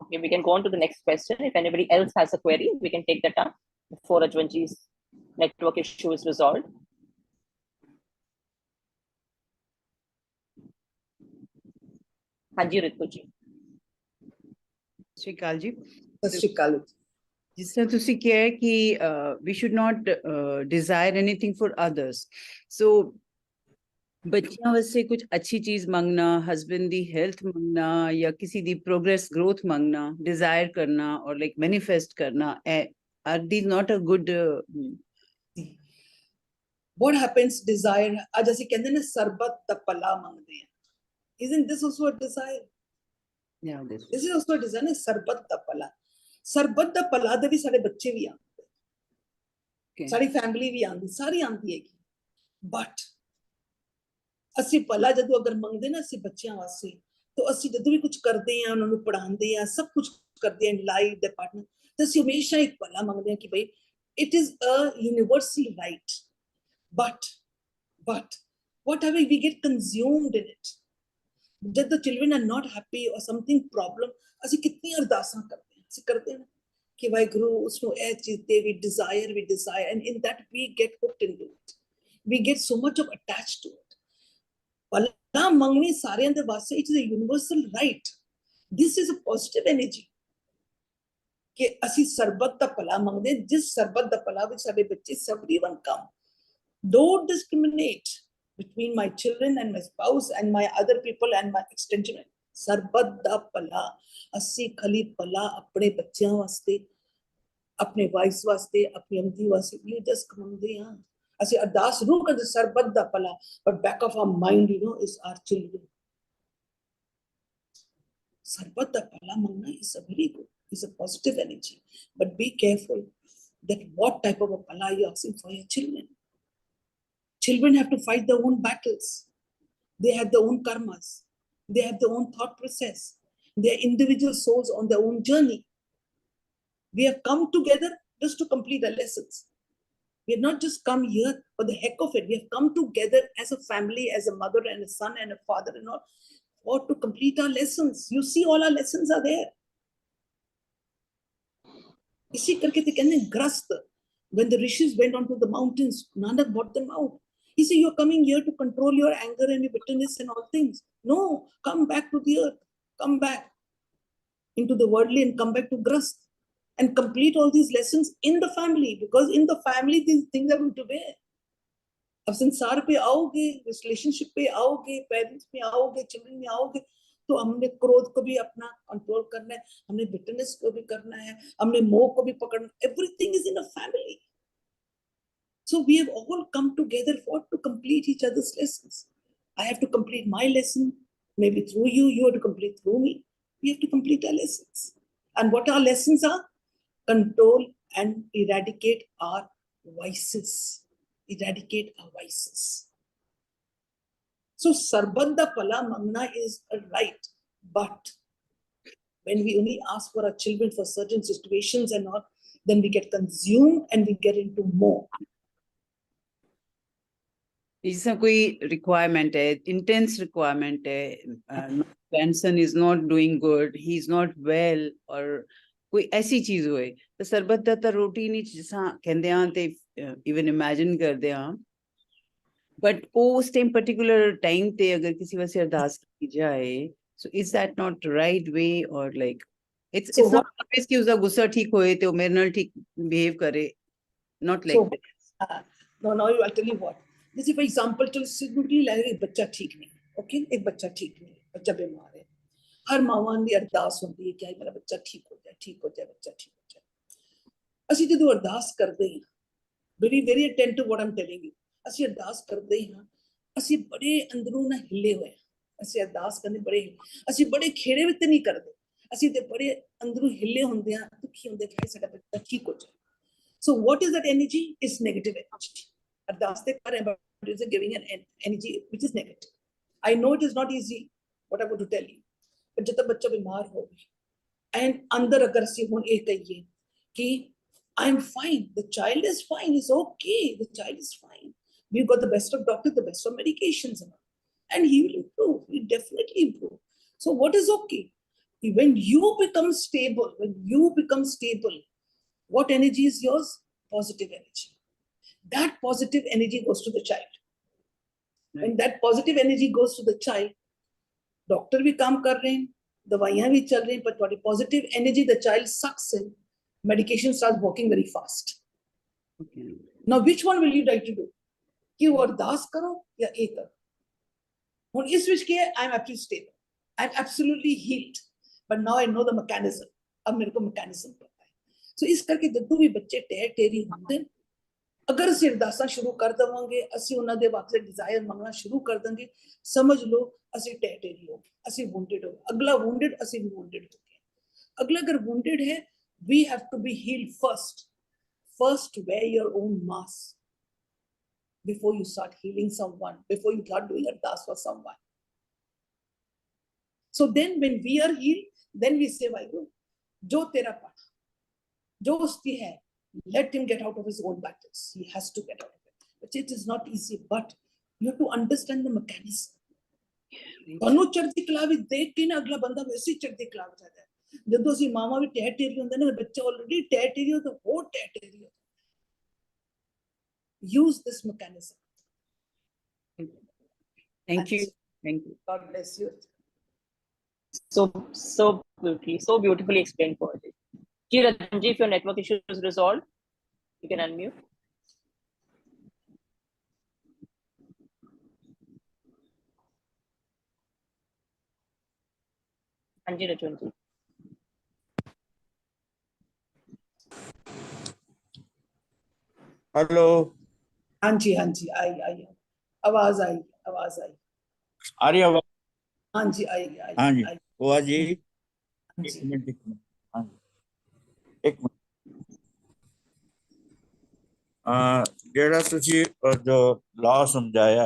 Okay, we can go on to the next question. If anybody else has a query, we can take that up before Rajwan ji's network issue is resolved. Hanji Ritu ji. Shrikal ji, ਸਤਿ ਸ਼੍ਰੀ ਅਕਾਲ। ਜਿਸ ਤਰ੍ਹਾਂ ਤੁਸੀਂ ਕਿਹਾ ਹੈ ਕਿ we should not desire anything for others. So ਬੱਚਿਆਂ ਵਾਸਤੇ ਕੁਝ ਅੱਛੀ ਚੀਜ਼ ਮੰਗਣਾ, ਹਸਬੈਂਡ ਦੀ ਹੈਲਥ ਮੰਗਣਾ ਜਾਂ ਕਿਸੇ ਦੀ ਪ੍ਰੋਗਰੈਸ ਗਰੋਥ ਮੰਗਣਾ, ਡਿਜ਼ਾਇਰ ਕਰਨਾ ਔਰ ਲਾਈਕ ਮੈਨੀਫੈਸਟ ਕਰਨਾ, are these not a good What happens, desire, ਅੱਜ ਅਸੀਂ ਕਹਿੰਦੇ ਨੇ ਸਰਬਤ ਦਾ ਭਲਾ ਮੰਗਦੇ ਆ। Isn't this also a desire? yeah, this This is also a desire, ਸਰਬਤ ਦਾ ਭਲਾ। ਸਰਬਤ ਦਾ ਭਲਾ ਦੇ ਵੀ ਸਾਡੇ ਬੱਚੇ ਵੀ ਆਉਂਦੇ, okay. ਸਾਡੀ ਫੈਮਿਲੀ ਵੀ ਆਉਂਦੀ, ਸਾਰੀ ਆਉਂਦੀ ਹੈਗੀ। ਬਟ ਅਸੀਂ ਭਲਾ ਜਦੋਂ ਅਗਰ ਮੰਗਦੇ ਨਾ ਅਸੀਂ ਬੱਚਿਆਂ ਵਾਸਤੇ, ਤਾਂ ਅਸੀਂ ਜਦੋਂ ਵੀ ਕੁਝ ਕਰਦੇ ਆ, ਉਹਨਾਂ ਨੂੰ ਪੜ੍ਹਾਉਂਦੇ ਆ, ਸਭ ਕੁਝ ਕਰਦੇ ਆ ਲਾਈਫ ਦੇ ਪਾਰਟਨਰ, ਤਾਂ ਅਸੀਂ ਹਮੇਸ਼ਾ ਇੱਕ ਭਲਾ ਮੰਗਦੇ ਆ ਕਿ ਬਈ it is a universal right. But whatever we get consumed in it, जब the children are not happy or something problem, ਅਸੀਂ ਕਿੰਨੀ ਅਰਦਾਸਾਂ ਕਰਦੇ ਹਾਂ, ਅਸੀਂ ਕਰਦੇ ਹਾਂ ਕਿ ਵਾਹਿਗੁਰੂ ਉਸਨੂੰ ਇਹ ਚੀਜ਼ ਦੇ, we desire, and in that we get hooked into it. We get so much of attached to it. ਭਲਾ ਮੰਗਣੀ ਸਾਰਿਆਂ ਦੇ ਵਾਸਤੇ, it is a universal right. This is a positive energy. ਕਿ ਅਸੀਂ ਸਰਬਤ ਦਾ ਭਲਾ ਮੰਗਦੇ, ਜਿਸ ਸਰਬਤ ਦਾ ਭਲਾ ਵਿੱਚ ਸਾਡੇ ਬੱਚੇ everyone come. Don't discriminate between my children and my spouse and my other people and my extension. ਸਰਬਤ ਦਾ ਭਲਾ, ਅਸੀਂ ਖਾਲੀ ਭਲਾ ਆਪਣੇ ਬੱਚਿਆਂ ਵਾਸਤੇ, ਆਪਣੇ ਵਾਈਫ ਵਾਸਤੇ, ਆਪਣੀ ਅਮਦੀ ਵਾਸਤੇ ਵੀ ਜਸਟ ਮੰਗਦੇ ਹਾਂ। ਅਸੀਂ ਅਰਦਾਸ ਜ਼ਰੂਰ ਕਰਦੇ ਸਰਬਤ ਦਾ ਭਲਾ, but back of our mind, is our children. ਸਰਬਤ ਦਾ ਭਲਾ ਮੰਗਣਾ is a very good, is a positive energy, but be careful that what type of a phala you're asking for your children. Children have to fight their own battles. They have their own karmas. They have their own thought process. They are individual souls on their own journey. We have come together just to complete our lessons. We have not just come here for the heck of it. We have come together as a family, as a mother and a son and a father-in-law, or to complete our lessons. You see, all our lessons are there. इसी करके ते कहते हैं ग्रस्त. When the rishis went onto the mountains, Nanak brought them out. He said, you're coming here to control your anger and your bitterness and all things. No, come back to the earth. Come back into the worldly and come back to grast and complete all these lessons in the family, because in the family these things are going to bear. अब संसार पे आओगे, relationship पे आओगे, parents में आओगे, children में आओगे, तो हमने क्रोध को भी अपना कंट्रोल करना है, हमने बिटरनेस को भी करना है, हमने मोह को भी पकड़ना। Everything is in a family. So we have all come together to complete each other's lessons. I have to complete my lesson, maybe through you, you have to complete through me. We have to complete our lessons. And what our lessons are? Control and eradicate our vices. Eradicate our vices. So sarbat da phala mangna is a right, but when we only ask for our children for certain situations and all, then we get consumed and we get into more. इसका कोई requirement है, intense requirement है, grandson is not doing good, he is not well, और कोई ऐसी चीज होए तो सरबत दा तां रोटी नहीं जिसा कहंदे आ ते इवन इमेजिन करदे आ, बट उस टाइम पर्टिकुलर टाइम ते अगर किसी वास्ते अरदास की जाए, so is that not right way, और लाइक इट्स नॉट ऑलवेज कि उसका गुस्सा ठीक होए तो मेरे नाल ठीक बिहेव करे, not like no, I'll tell you what. जैसे फॉर एग्जांपल चलो सिंपली लगे बच्चा ठीक नहीं, ओके, एक बच्चा ठीक नहीं, बच्चा बीमार है, हर मावां दी अरदास होंदी है कि मेरा बच्चा ठीक हो जाए, ठीक हो जाए, बच्चा ठीक हो जाए। ਅਸੀਂ ਜਦੋਂ ਅਰਦਾਸ ਕਰਦੇ ਹਾਂ, very very attentive to what I'm telling you, ਅਸੀਂ ਅਰਦਾਸ ਕਰਦੇ ਹਾਂ, ਅਸੀਂ ਬੜੇ ਅੰਦਰੋਂ ਨਾ ਹਿੱਲੇ ਹੋਏ, ਅਸੀਂ ਅਰਦਾਸ ਕਰਨੇ ਬੜੇ, ਅਸੀਂ ਬੜੇ ਖੇੜੇ ਵਿੱਚ ਨਹੀਂ ਕਰਦੇ, ਅਸੀਂ ਤੇ ਬੜੇ ਅੰਦਰੋਂ ਹਿੱਲੇ ਹੁੰਦੇ ਆ, ਦੁਖੀ ਹੁੰਦੇ ਕਿ ਸਾਡਾ ਬੱਚਾ ਠੀਕ ਹੋ ਜਾਏ। So what is that energy? It's negative energy. Ardas te kar rahe hain, but it's giving an energy which is negative. I know it is not easy what I'm going to tell you, but jab tak bachcha bimar ho and andar agar se hun ek kahiye ki I'm fine, the child is fine, it's okay, the child is fine, we've got the best of doctors, the best of medications, and he will improve, he definitely improve. So what is okay? When you become stable, what energy is yours? Positive energy. that positive energy goes to the child. Right. When that positive energy goes to the child, doctor भी काम कर रहे हैं, दवाइयां भी चल रही हैं, but थोड़ी positive energy the child sucks in, medication starts working very fast. Okay. Now which one will you like to do? कि वो अरदास करो या ये करो? ਹੁਣ ਇਸ ਵਿੱਚ ਕੀ ਹੈ, I am absolutely stable, I am absolutely healed, but now I know the mechanism. अब मेरे को mechanism पता है. So ਇਸ ਕਰਕੇ ਜਦੋਂ ਵੀ ਬੱਚੇ ਟਹਿ ਟੇਰੀ ਹੁੰਦੇ, ਅਗਰ ਅਸੀਂ ਅਰਦਾਸਾਂ ਸ਼ੁਰੂ ਕਰ ਦੇਵਾਂਗੇ, ਅਸੀਂ ਉਹਨਾਂ ਦੇ ਵਾਸਤੇ ਡਿਜ਼ਾਇਰ ਮੰਗਣਾ ਸ਼ੁਰੂ ਕਰ ਦਾਂਗੇ, ਸਮਝ ਲਓ ਅਸੀਂ ਟਹਿ ਟੇਰੀ ਹੋ ਗਏ, ਅਸੀਂ wounded ਹੋ ਗਏ. ਅਗਲਾ wounded, ਅਸੀਂ ਵੀ wounded ਹੋ ਗਏ. ਅਗਲਾ ਅਗਰ wounded ਹੈ, we have to be healed first. First wear your own mask before you start healing someone, before you start doing ardas for someone. So then when we are healed, then we say, Vaheguru, jo tera pana, jo uski hai, let him get out of his own battles. He has to get out of it. But it is not easy, but you have to understand the mechanism. ਤੁਹਾਨੂੰ ਚੜ੍ਹਦੀ ਕਲਾ ਵਿੱਚ ਦੇਖ ਕੇ ਨਾ ਅਗਲਾ ਬੰਦਾ ਵੈਸੇ ਹੀ ਚੜ੍ਹਦੀ ਕਲਾ ਵਿੱਚ ਆ ਜਾਂਦਾ ਹੈ. ਜਦੋਂ ਅਸੀਂ ਮਾਵਾਂ ਵੀ ਟਹਿ ਟੇਰੀ ਹੁੰਦੇ ਨੇ, ਬੱਚਾ ਆਲਰੇਡੀ ਟਹਿ ਟੇਰੀ ਹੋ ਤਾਂ ਹੋਰ ਟਹਿ ਟੇਰੀ ਹੋ. Use this mechanism. Thank you. Thank you. God bless you. So beautifully explained, Poetry. Ji Ratanji, if your network issue is resolved, you can unmute. Anji Ratanji. Hello हाँ जी आई आवाज आई आ रही आवाज? हाँ जी आई हाँ जी बुआ जी, हाँ एक जी. मिनट हाँ जी एक मिनट. ਜਿਹੜਾ ਤੁਸੀਂ ਜੋ ਲਾਅ ਸਮਝਾਇਆ,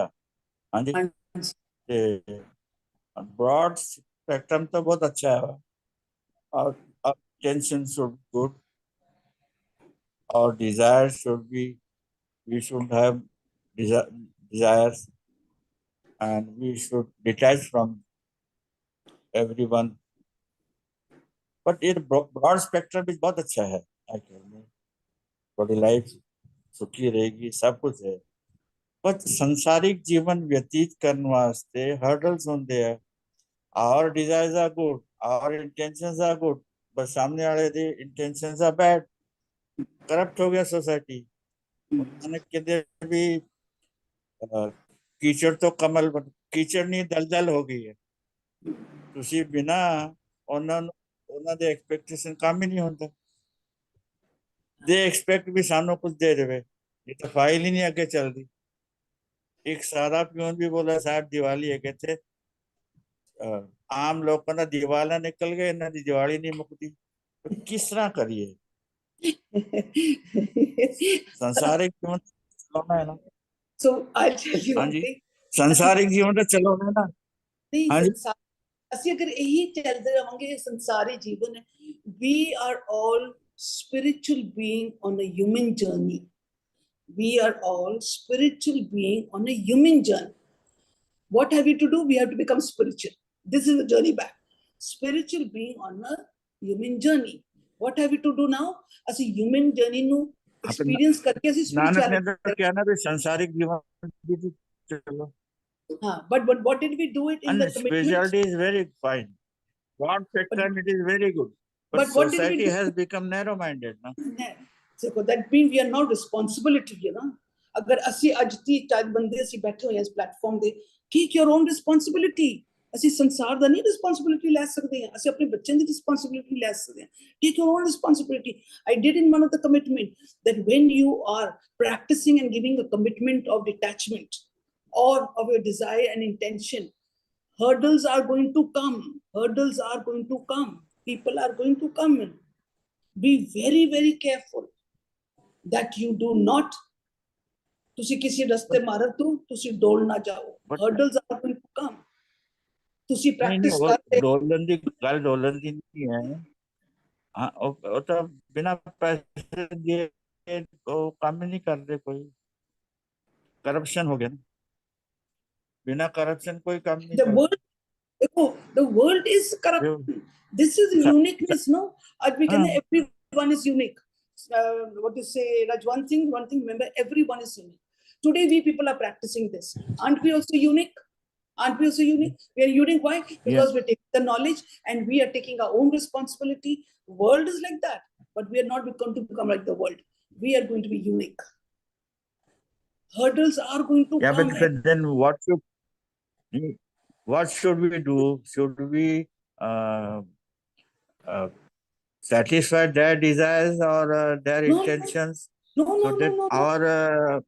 ਹਾਂਜੀ, हाँ जी. ਤੇ ब्रॉड स्पेक्ट्रम तो बहुत अच्छा है, और टेंशन शुड गुड, और desire should be, we should have desires, and we should detach from everyone. But ये ब्रॉड स्पेक्ट्रम भी बहुत अच्छा है. थोड़ी लाइफ सुखी रहेगी, सब कुछ है, पर संसारिक जीवन व्यतीत करने वास्ते हर्डल्स होंगे है. Our desires are good, our intentions are good, but सामने वाले दे intentions are bad. करप्ट हो गया सोसाइटी. उन्होंने कहते भी कीचड़ तो कमल, कीचड़ नहीं दलदल हो गई है. ਤੁਸੀਂ ਬਿਨਾ ਉਹਨਾਂ ਦੇ ਐਕਸਪੈਕਟੇਸ਼ਨ ਕੰਮ ਹੀ ਨਹੀਂ ਹੁੰਦਾ. ਦੇ ਐਕਸਪੈਕਟ ਵੀ ਸਾਨੂੰ ਕੁਝ ਦੇ ਦੇਵੇ, ਇਹ ਤਾਂ ਫਾਈਲ ਹੀ ਨਹੀਂ ਅੱਗੇ ਚੱਲਦੀ. ਇੱਕ ਸਾਦਾ ਪਿਓਨ ਵੀ ਬੋਲਾ, ਸਾਹਿਬ ਦੀਵਾਲੀ ਹੈ, ਕਹਿੰਦੇ ਆਮ ਲੋਕਾਂ ਦਾ ਦੀਵਾਲਾ ਨਿਕਲ ਗਏ, ਇਹਨਾਂ ਦੀ ਦੀਵਾਲੀ ਨਹੀਂ ਮੁੱਕਦੀ. ਕਿਸ ਤਰ੍ਹਾਂ ਕਰੀਏ? ਸੰਸਾਰਿਕ ਜੀਵਨ ਚਲਾਉਣਾ ਹੈ ਨਾ. So I'll tell you one ਹਾਂਜੀ, thing. ਸੰਸਾਰਿਕ ਜੀਵਨ ਤਾਂ ਚਲਾਉਣਾ ਹੈ ਨਾ. ਨਹੀਂ, ਹਾਂਜੀ. ਸੰਸਾਰ ਅਸੀਂ ਅਗਰ ਇਹੀ ਚੱਲਦੇ ਰਹਾਂਗੇ, ਸੰਸਾਰੀ ਜੀਵਨ ਹੈ. We are all spiritual being on a human journey. We are all spiritual being on a human journey. What have we to do? We have to become spiritual. This is the journey back. Spiritual being on a human journey. What have we to do now? ਅਸੀਂ human journey ਨੂੰ experience ਕਰਕੇ ਅਸੀਂ ਨਾਨਕ ਨੇ spirituality ਤਾਂ ਕਿਹਾ ਨਾ ਵੀ ਸੰਸਾਰਿਕ ਜੀਵਨ ਦੀ ਚਲੋ. but what did we do it in And the commitment? spirituality is very fine. God sector, it is very good. But what did we society do? has become narrow-minded. No? So that means we are not responsibility, you know. अगर ਅਸੀਂ ਅੱਜ ਦੀ ਚਾਰ ਬੰਦੇ ਅਸੀਂ ਬੈਠੇ ਹੋਏ ਇਸ platform ਦੇ, take your own responsibility. ਅਸੀਂ ਸੰਸਾਰ ਦਾ ਨਹੀਂ ਰਿਸਪੌਂਸਿਬਿਲਿਟੀ ਲੈ ਸਕਦੇ ਹਾਂ, ਅਸੀਂ ਆਪਣੇ ਬੱਚਿਆਂ ਦੀ ਰਿਸਪੌਂਸਿਬਿਲਿਟੀ ਲੈ ਸਕਦੇ ਹਾਂ. Take your own responsibility. I did in one of the commitment that when you are practicing and giving a commitment of detachment or of your desire and intention, hurdles are going to come. Hurdles are going to come. People are going to come in. Be very, very careful that you do not. ਤੁਸੀਂ ਕਿਸੇ ਰਸਤੇ ਮਾਰਗ ਤੋਂ ਤੁਸੀਂ ਡੋਲ ਨਾ ਜਾਓ. Hurdles are going to come. ਤੁਸੀਂ practice ਕਰਦੇ ਡੋਲਣ ਦੀ ਗੱਲ ਡੋਲਣ ਦੀ ਨਹੀਂ ਹੈ. ਹਾਂ, ਉਹ ਤਾਂ ਬਿਨਾਂ ਪੈਸੇ ਦੇ ਉਹ ਕੰਮ ਨਹੀਂ ਕਰਦੇ. ਕੋਈ ਕਰਪਸ਼ਨ ਹੋ ਗਿਆ ਨਾ. ਬਿਨਾਂ ਕਰਪਸ਼ਨ ਕੋਈ ਕੰਮ ਨਹੀਂ the ਕਰਦਾ. world, ਦੇਖੋ, the world is corrupt. This is uniqueness, no? ਅੱਜ ਵੀ ਕਹਿੰਦੇ everyone is unique. what you say, Raj, one thing, remember, everyone is unique. Today, we people are practicing this. Aren't we also unique? Aren't we also unique? We are unique. Why? Because we're taking the knowledge and we are taking our own responsibility. World is like that, but we are not going to become like the world. We are going to be unique. Hurdles are going to Yeah, come. but then what should we do? Should we satisfy their desires or their No, intentions? no, So no, that no, no. our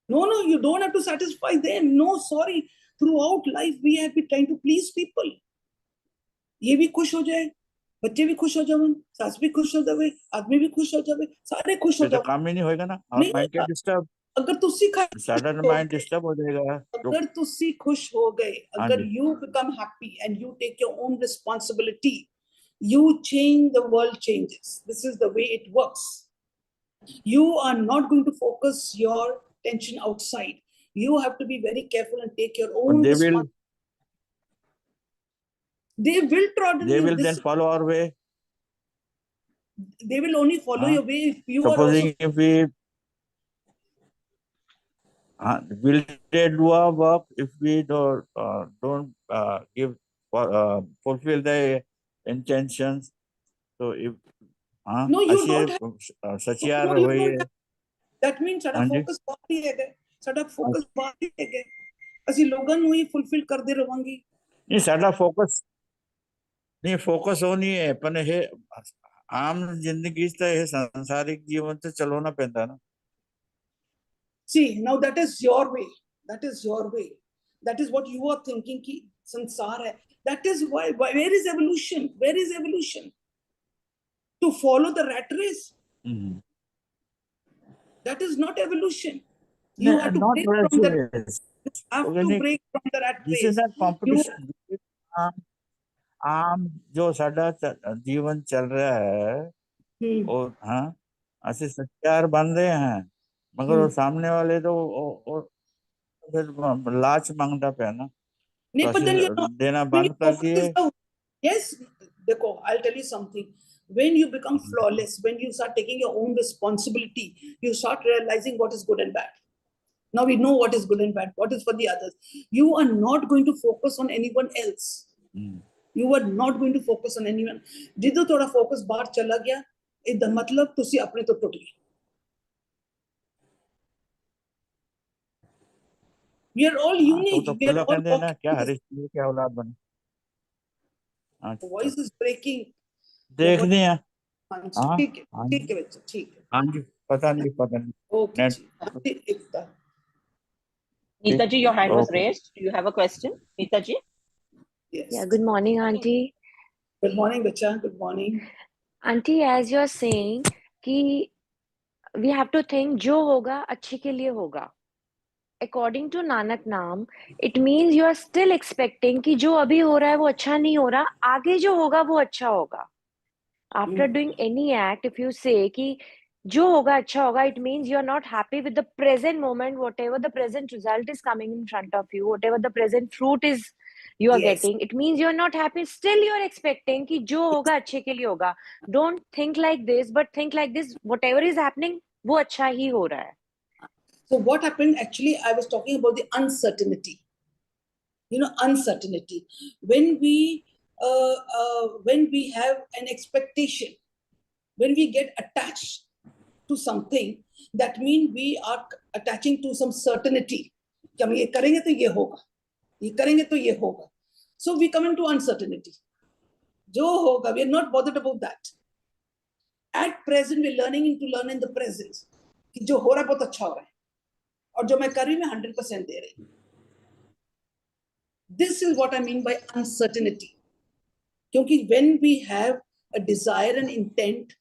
No, no, you don't have to satisfy them. No, sorry. Throughout life, we have been trying to please people. ये भी खुश हो जाए, बच्चे भी खुश हो जावे, सास भी खुश हो जावे, आदमी भी खुश हो जावे, सारे खुश हो फिर तो जावे. काम ही नहीं होएगा ना, और नहीं माइंड के होगा. डिस्टर्ब, अगर तुसी सडन माइंड डिस्टर्ब हो जाएगा. अगर तुसी खुश हो गए, हाँ अगर जी. you become happy and you take your own responsibility, you change, the world changes. This is the way it works. You are not going to focus your attention outside. You have to be very careful and take your own But they responsibility. Will trot in they you. will then follow our way. They will only follow your way if you are Supposing also. if we will they do our work if we don't give fulfill the intentions. So if No, you don't have. सचियार No, you हुई don't है. have. That means साडा हाँ जी. focus बाहर ही है. साडा focus बाहर ही है. ਅਸੀਂ ਲੋਕਾਂ ਨੂੰ ਹੀ fulfill ਕਰਦੇ ਰਵਾਂਗੇ. नहीं साडा फोकस नहीं फोकस हो नहीं है पर हे आम जिंदगी च ये संसारिक जीवन से चलोना पैंदा ना. See, now that is your way. That is your way. That is what you are thinking कि संसार है. That is why where is evolution? Where is evolution? To follow the rat race. That is not evolution. You have to break from the. Have to break from the rat This race. is not competition. आम जो साडा जीवन चल रहा है और ऐसे सच्चार बन रहे हैं मगर वो सामने वाले तो फिर लाच मांगता पे ना. नहीं, but then you're not. देना When you बंद कर focus दिए. is the. Yes, देखो, I'll tell you something. When you become flawless, when you start taking your own responsibility, you start realizing what is good and bad. Now we know what is good and bad, what is for the others. You are not going to focus on anyone else. You are not going to focus on anyone. Jido थोड़ा focus बाहर चला गया, इधर मतलब तुसी अपने तो टूट गए. We are all unique. तो We are all ना क्या हरीश क्या औलाद बने. Voice is breaking. देखनी है. ठीक है बच्चा, ठीक है. हाँ जी, पता नहीं. Okay. Neeta ji, your hand was raised. Do you have a question, Neeta ji? Yes. Yeah, good morning, Auntie. Good morning, Bacha. Good morning. Auntie, as you're saying, कि we have to think जो होगा अच्छे के लिए होगा. According to Nanak Naam, it means you are still expecting कि जो अभी हो रहा है वो अच्छा नहीं हो रहा, आगे जो होगा वो अच्छा होगा. After doing any act, if you say कि जो होगा अच्छा होगा, it means you are not happy with the present moment, whatever the present result is coming in front of you, whatever the present fruit is you are getting, it means you are not happy. Still you are expecting कि जो होगा अच्छे के लिए होगा. Don't think like this, but think like this, whatever is happening वो अच्छा ही हो रहा है. So what happened, actually, I was talking about the uncertainty. Uncertainty. When we have an expectation, when we get attached to something, that means we are attaching to some certainty. कि हम ये करेंगे तो ये होगा, ये करेंगे तो ये होगा. So we come into uncertainty. जो होगा, we are not bothered about that. At present, we're learning to learn in the present. कि जो हो रहा है बहुत अच्छा हो रहा है. और जो मैं कर रही हूँ मैं 100% दे रही हूँ. This is what I mean by uncertainty. क्योंकि when we have a desire and intent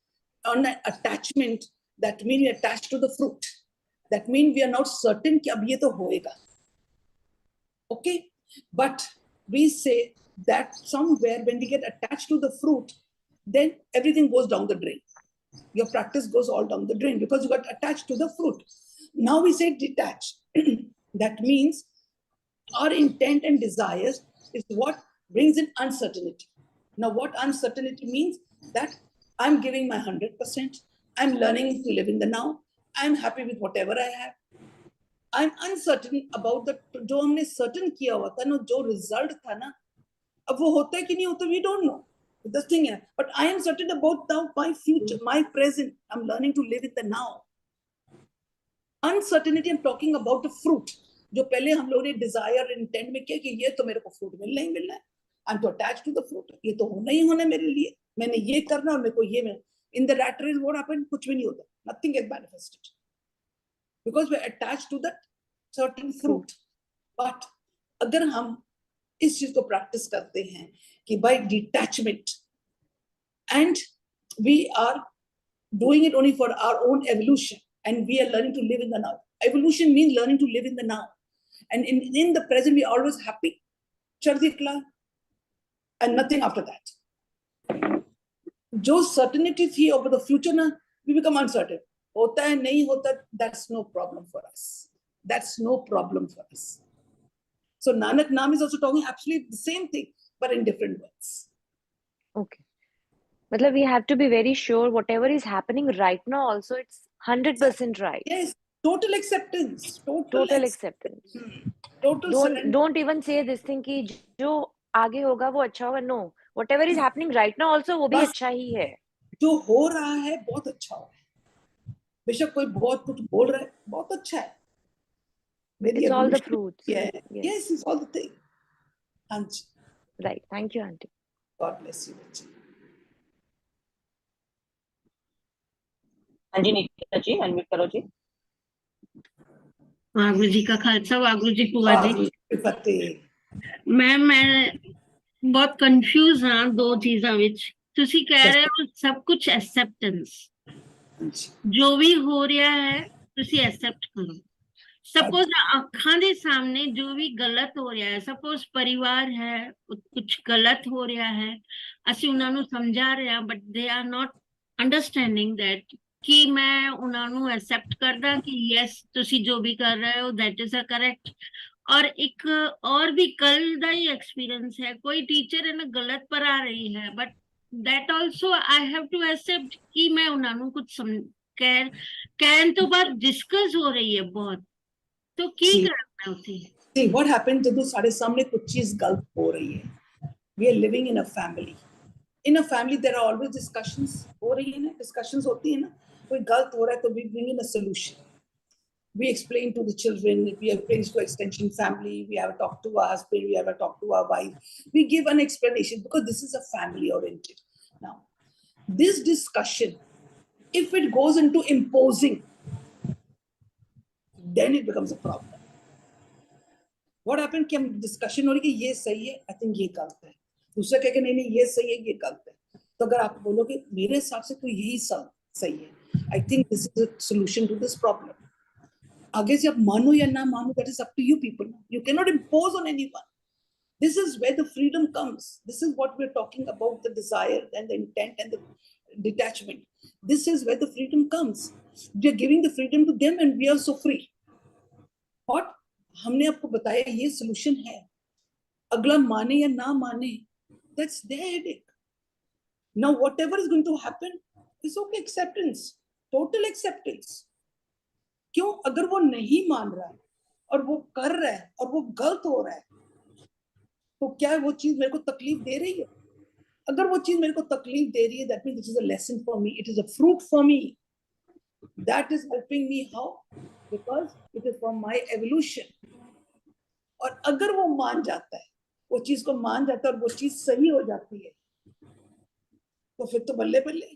on an attachment, that means we attach to the fruit. That means we are not certain कि अब ये तो होएगा. Okay? But we say that somewhere when we get attached to the fruit, then everything goes down the drain. Your practice goes all down the drain because you got attached to the fruit. Now we say detach. That means our intent and desires is what brings in uncertainty. Now, what uncertainty means? That I'm giving my 100%. I'm learning to live in the now. I'm happy with whatever I have. I'm uncertain about the जो हमने certain किया हुआ था ना, जो result था ना, अब वो होता है कि नहीं होता, we don't know. The thing है, but I am certain about now my future, my present. I'm learning to live in the now. Uncertainty, I'm talking about the fruit. जो पहले हम लोगों ने desire intent में किया कि ये तो मेरे को fruit मिलना ही मिलना है. I'm to attach to the fruit. ये तो होना ही होना है मेरे लिए. मैंने ये करना और मेरे को ये मिलना. In the rat race, what happened? कुछ भी नहीं होता. Nothing gets manifested. Because we're attached to that certain fruit. But अगर हम इस चीज को practice करते हैं कि by detachment, and we are doing it only for our own evolution, and we are learning to live in the now. Evolution means learning to live in the now. And in the present, we are always happy, chardikla, and nothing after that. जो certainty थी over the future ना, we become uncertain. होता है नहीं होता, that's no problem for us. That's no problem for us. So Nanak Nam is also talking absolutely the same thing, but in different words. Okay. Matlab, we have to be very sure whatever is happening right now also it's 100% right. Yes, total acceptance. Total acceptance. Total surrender. Don't even say this thing कि जो आगे होगा वो अच्छा होगा. No, whatever is happening right now also वो भी बस अच्छा ही है. जो हो रहा है बहुत अच्छा हो रहा है. बेशक कोई बहुत कुछ बोल रहा है, बहुत अच्छा है. मेरी It's all the evolution, fruits. yeah, Yes. yes, it's all the thing. Anji, Right. Thank you, Auntie. God bless you, Anji. हाँ जी निकिता जी, अनम्यूट करो जी। वागुरु जी का खालसा, वागुरु जी भूआ जी। वाहिगुरू जी की फतेह। मैं बहुत कंफ्यूज हाँ दो चीज़ां विच। तुसी कह रहे हो सब कुछ एक्सेप्टेंस, जो भी हो रहा है तुसी एक्सेप्ट करो। सपोज अखां दे सामने जो भी गलत हो रहा है, सपोज परिवार है कुछ गलत हो रहा है, ਅਸੀਂ ਉਹਨਾਂ ਨੂੰ ਸਮਝਾ ਰਹੇ ਹਾਂ, but they are not understanding that कि मैं ਉਹਨਾਂ ਨੂੰ एक्सेप्ट करदा कि यस ਤੁਸੀਂ जो भी कर रहे हो दैट इज अ करेक्ट। और एक और भी कल ਦਾ ही एक्सपीरियंस है, कोई टीचर है ना गलत पढ़ा रही है, but that also I have to accept कि मैं ਉਹਨਾਂ ਨੂੰ कुछ कहन तो बाद डिस्कस हो रही है बहुत, तो की करना उसे। See what happened जब सारे सामने कुछ चीज गलत हो रही है. We are living in a family. In a family there are always discussions हो रही है ना, discussions होती है ना. कोई गलत हो रहा है तो we bring in a solution. We explain to the children, we explain to extension family, we have a talk to our husband, we have a talk to our wife. We give an explanation because this is a family oriented. Now, this discussion, if it goes into imposing, then it becomes a problem. What happened कि हम discussion हो रही कि ये सही है, I think ये गलत है, दूसरा कह के नहीं नहीं ये सही है ये गलत है. तो अगर आप बोलोगे मेरे हिसाब से तो यही सही है, I think this is the solution to this problem. आगे से आप मानो या ना मानो, that is up to you people. You can not impose on anyone. This is where the freedom comes. This is what we're talking about, the desire and the intent and the detachment. This is where the freedom comes. We are giving the freedom to them and we are so free. What? हमने आपको बताया ये solution है. अगला माने या ना माने, that's their headache. Now whatever is going to happen is okay, acceptance, total acceptance. क्यों? अगर वो नहीं मान रहा है और वो कर रहा है और वो गलत हो रहा है, तो क्या वो चीज मेरे को तकलीफ दे रही है? अगर वो चीज मेरे को तकलीफ दे रही है, that means it is a lesson for me, it is a fruit for me, that is helping me. How? Because it is from my evolution. और अगर वो मान जाता है, वो चीज को मान जाता है और वो चीज सही हो जाती है, तो फिर तो बल्ले बल्ले.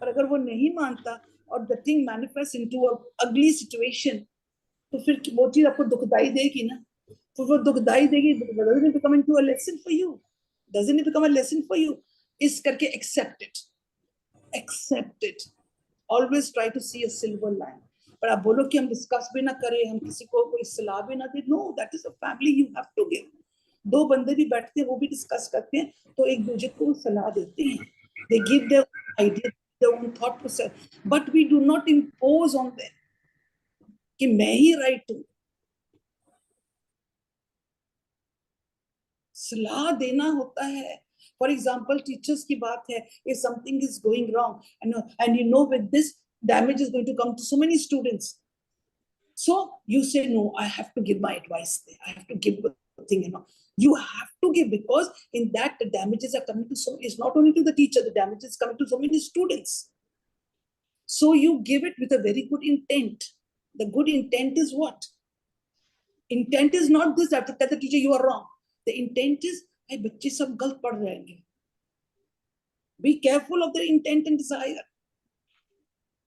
और अगर वो नहीं मानता और the thing manifests into a ugly situation, तो फिर वो चीज आपको दुखदाई देगी ना. तो वो दुखदाई देगी, doesn't it become into a lesson for you? Doesn't it become a lesson for you? इस करके accept it. Accept it. Always try to see a silver line. पर आप बोलो कि हम डिस्कस भी ना करें, हम किसी को कोई सलाह भी ना दें. No, that is a family, you have to give. दो बंदे भी बैठते हैं, वो भी डिस्कस करते हैं, तो एक दूसरे को सलाह देते हैं. They give their idea, their own thought process, but we do not impose on them कि मैं ही राइट हूं. सलाह देना होता है For example, teachers ki baat hai, if something is going wrong, and you know with this, damage is going to come to so many students. So you say, no, I have to give my advice there. I have to give the thing, You have to give, because in that the damages are coming to it's not only to the teacher, the damage is coming to so many students. So you give it with a very good intent. The good intent is what? Intent is not this, I have to tell the teacher you are wrong. The intent is, hey, bachche sab galat pad rahenge. Be careful of the intent and desire.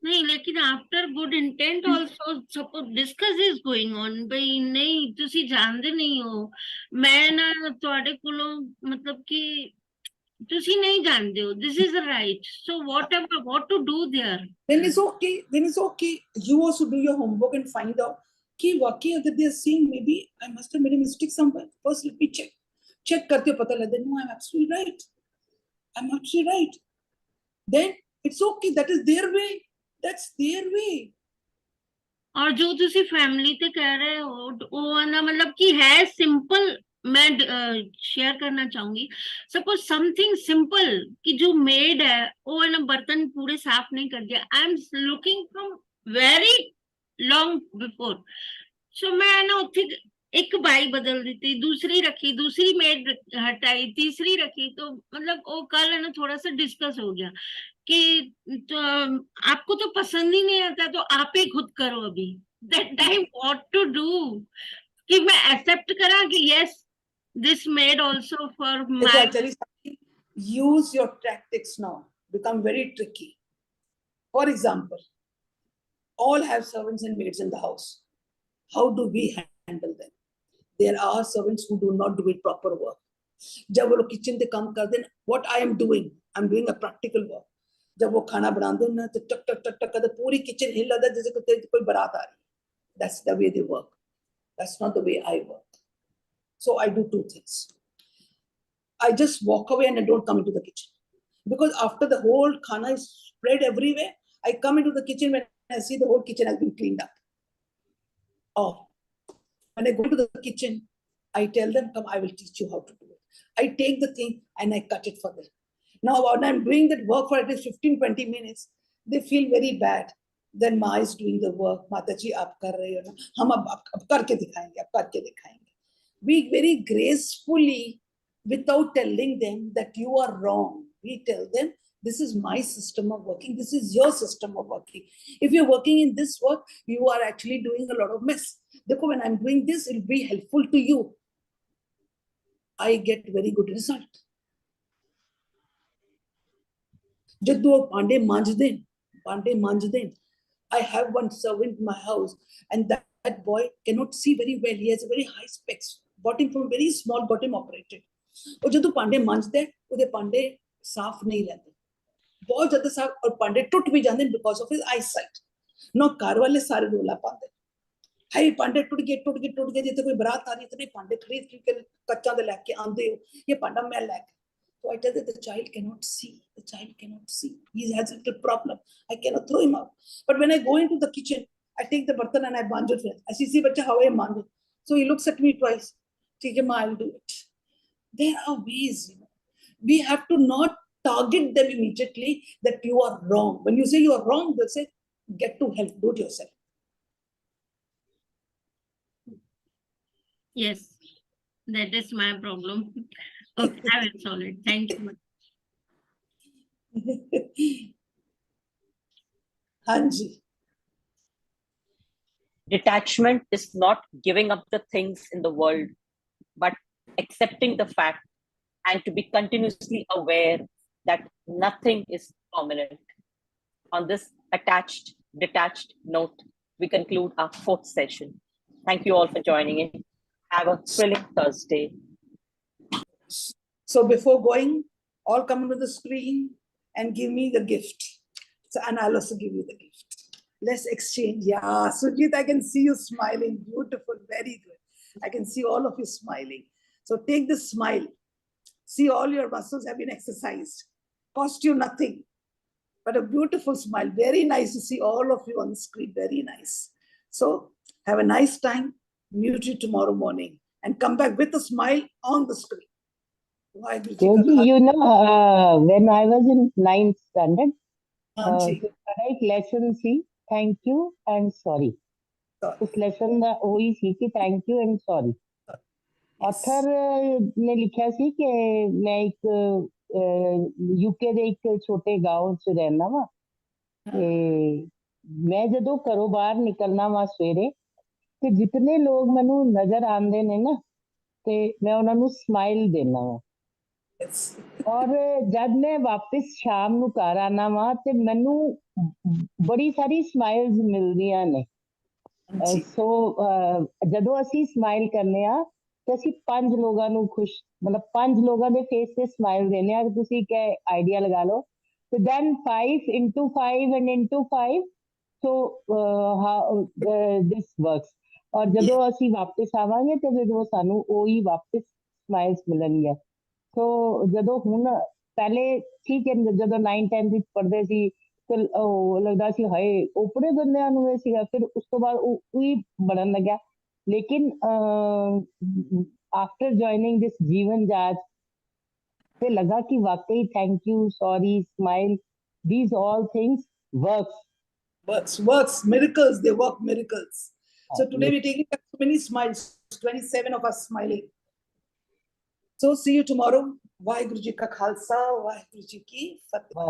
नहीं, लेकिन after good intent also suppose discuss is going on भाई नहीं ਤੁਸੀਂ ਜਾਣਦੇ ਨਹੀਂ ਹੋ ਮੈਂ ਨਾ ਤੁਹਾਡੇ ਕੋਲੋਂ ਮਤਲਬ ਕਿ ਤੁਸੀਂ ਨਹੀਂ ਜਾਣਦੇ ਹੋ this is right so what to do there. Then it's okay. You also do your homework and find out कि वाकई अगर they are seeing maybe I must have made a mistake somewhere. First let me check करते हो पता लगता है no I'm absolutely right. Then it's okay, that is their way. That's their way. और जो ਤੁਸੀਂ फैमिली ਤੇ ਕਹਿ ਰਹੇ ਹੋ ਉਹ ਨਾ मतलब कि है सिंपल मैं शेयर करना चाहूंगी सपोज समथिंग सिंपल कि जो मेड है वो ना बर्तन पूरे साफ नहीं कर दिया I am looking from very long before so मैं ना उत्थे एक बाई बदल दी थी दूसरी रखी दूसरी मेड हटाई तीसरी रखी तो मतलब वो कल है ना थोड़ा सा डिस्कस हो गया कि तो आपको तो पसंद ही नहीं आता तो आप ही खुद करो अभी that time what to do कि मैं एक्सेप्ट करा कि yes this made also for my use your tactics now become very tricky. For example, all have servants and maids in the house. How do we handle them? There are servants who do not do it proper work. जब वो लोग kitchen पे काम करते हैं, what I am doing a practical work. जब वो खाना बनाते हैं ना तो टक टक टक टक करते पूरी किचन हिल जाता है जैसे कोई बारात आ रही है. That's the way they work. That's not the way I work. So I do two things. I just walk away and I don't come into the kitchen. Because after the whole khana is spread everywhere, I come into the kitchen when I see the whole kitchen has been cleaned up. Or when I go to the kitchen, I tell them, come, I will teach you how to do it. I take the thing and I cut it for them. Now, when I'm doing that work for at least 15-20 minutes, they feel very bad. Then Ma is doing the work. Mataji, aap kar rahe ho na. Hum ab karke dikhayenge. We very gracefully, without telling them that you are wrong, we tell them, this is my system of working. This is your system of working. If you're working in this work, you are actually doing a lot of mess. Therefore, when I'm doing this, it will be helpful to you. I get very good result. जब वो पांडे मांज दें, I have one servant in my house, and that boy cannot see very well. He has a very high specs. Bought him from very small, got him operated. और जब वो पांडे मांजते हैं, उधर पांडे साफ नहीं रहते. बहुत ज्यादा साफ और पांडे टूट भी जाते हैं because of his eyesight. ना कार वाले सारे रोला पाते. हाय पांडे टूट गए जितने कोई बारात आ रही है तो नहीं पांडे खरीद के कच्चा दे लेके आंदे हो ये पांडा मैं लेके. So I tell that the child cannot see. He has a little problem. I cannot throw him out. But when I go into the kitchen, I take the bartan and I manj it. I see bacha how I manj it. So he looks at me twice. Okay, ma, I'll do it. There are ways, We have to not target them immediately that you are wrong. When you say you are wrong, they'll say, get to help, do it yourself. Yes, that is my problem. Okay, I will solve it. Thank you. Hanji. Detachment is not giving up the things in the world, but accepting the fact and to be continuously aware that nothing is permanent. On this detached note, we conclude our 4th session. Thank you all for joining in. Have a thrilling Thursday. So before going, all come to the screen and give me the gift. So, and I'll also give you the gift. Let's exchange. Yeah, Sujit, I can see you smiling. Beautiful, very good. I can see all of you smiling. So take this smile. See, all your muscles have been exercised. Cost you nothing, but a beautiful smile. Very nice to see all of you on the screen. Very nice. So have a nice time. Meet you tomorrow morning and come back with a smile on the screen. Waheguru ji Teo का ji, Khalsa. you know, when I was in 9th standard, हाँ जी, साਡਾ एक lesson C thank you and sorry. sorry. उस lesson ਦਾ ਉਹੀ ਸੀ ਕਿ thank you and sorry. Yes. Author ने लिखਿਆ ਸੀ ਕਿ ਮੈਂ ਇੱਕ ਯੂਕੇ ਦੇ ਇੱਕ ਛੋਟੇ گاؤں 'ਚ ਰਹਿਣਾ ਵਾ ਤੇ ਮੈਂ ਜਦੋਂ ਘਰੋਂ ਬਾਹਰ ਨਿਕਲਣਾ ਵਾ ਸਵੇਰੇ ਤੇ ਜਿਤਨੇ ਲੋਕ ਮੈਨੂੰ ਨਜ਼ਰ ਆਉਂਦੇ ਨੇ ਨਾ ਤੇ ਮੈਂ ਉਹਨਾਂ ਨੂੰ ਸਮਾਈਲ ਦੇਣਾ ਵਾ Yes. ਔਰ ਜਦ ਮੈਂ ਵਾਪਸ ਸ਼ਾਮ ਨੂੰ ਘਰ ਆਣਾ ਵਾ ਤੇ ਮੈਨੂੰ ਬੜੀ ਸਾਰੀ ਸਮਾਈਲਸ ਮਿਲਦੀਆਂ ਨੇ हाँ जी, ਸੋ ਜਦੋਂ ਅਸੀਂ ਸਮਾਈਲ ਕਰਨੇ ਆ ਤੇ ਅਸੀਂ 5 ਲੋਕਾਂ ਨੂੰ ਖੁਸ਼ ਮਤਲਬ 5 ਲੋਕਾਂ ਦੇ ਫੇਸ ਤੇ ਸਮਾਈਲ ਦੇਣੇ ਆ ਤੁਸੀਂ ਇੱਕ ਆਈਡੀਆ ਲਗਾ ਲਓ ਤੇ then 5 into 5 and into 5 so how this works ਔਰ ਜਦੋਂ ਅਸੀਂ ਵਾਪਸ ਆਵਾਂਗੇ ਤੇ ਜਦੋਂ ਸਾਨੂੰ ਉਹੀ ਵਾਪਸ ਸਮਾਈਲਸ ਮਿਲਣਗੀਆਂ ਸੋ ਜਦੋਂ ਹੁਣ ਪਹਿਲੇ ਠੀਕ ਹੈ ਜਦੋਂ 9 10 ਵਿੱਚ ਪੜ੍ਹਦੇ ਸੀ ਤੇ ਉਹ ਲੱਗਦਾ ਸੀ ਹਾਏ ਓਪਰੇ ਬੰਦਿਆਂ ਨੂੰ ਇਹ ਸੀਗਾ ਫਿਰ ਉਸ ਤੋਂ ਬਾਅਦ ਉਹ ਹੀ ਬਣਨ ਲੱਗਿਆ ਲੇਕਿਨ ਆਫਟਰ ਜੁਆਇਨਿੰਗ ਦਿਸ ਜੀਵਨ ਜਾਚ ਤੇ ਲੱਗਾ ਕਿ ਵਾਕਈ thank you sorry smile these all things works works, miracles, they work miracles. So today yes. we're taking back so many smiles, 27 of us smiling. So see you tomorrow. Waheguru ji का खालसा, वाहिगुरु जी की फतेह।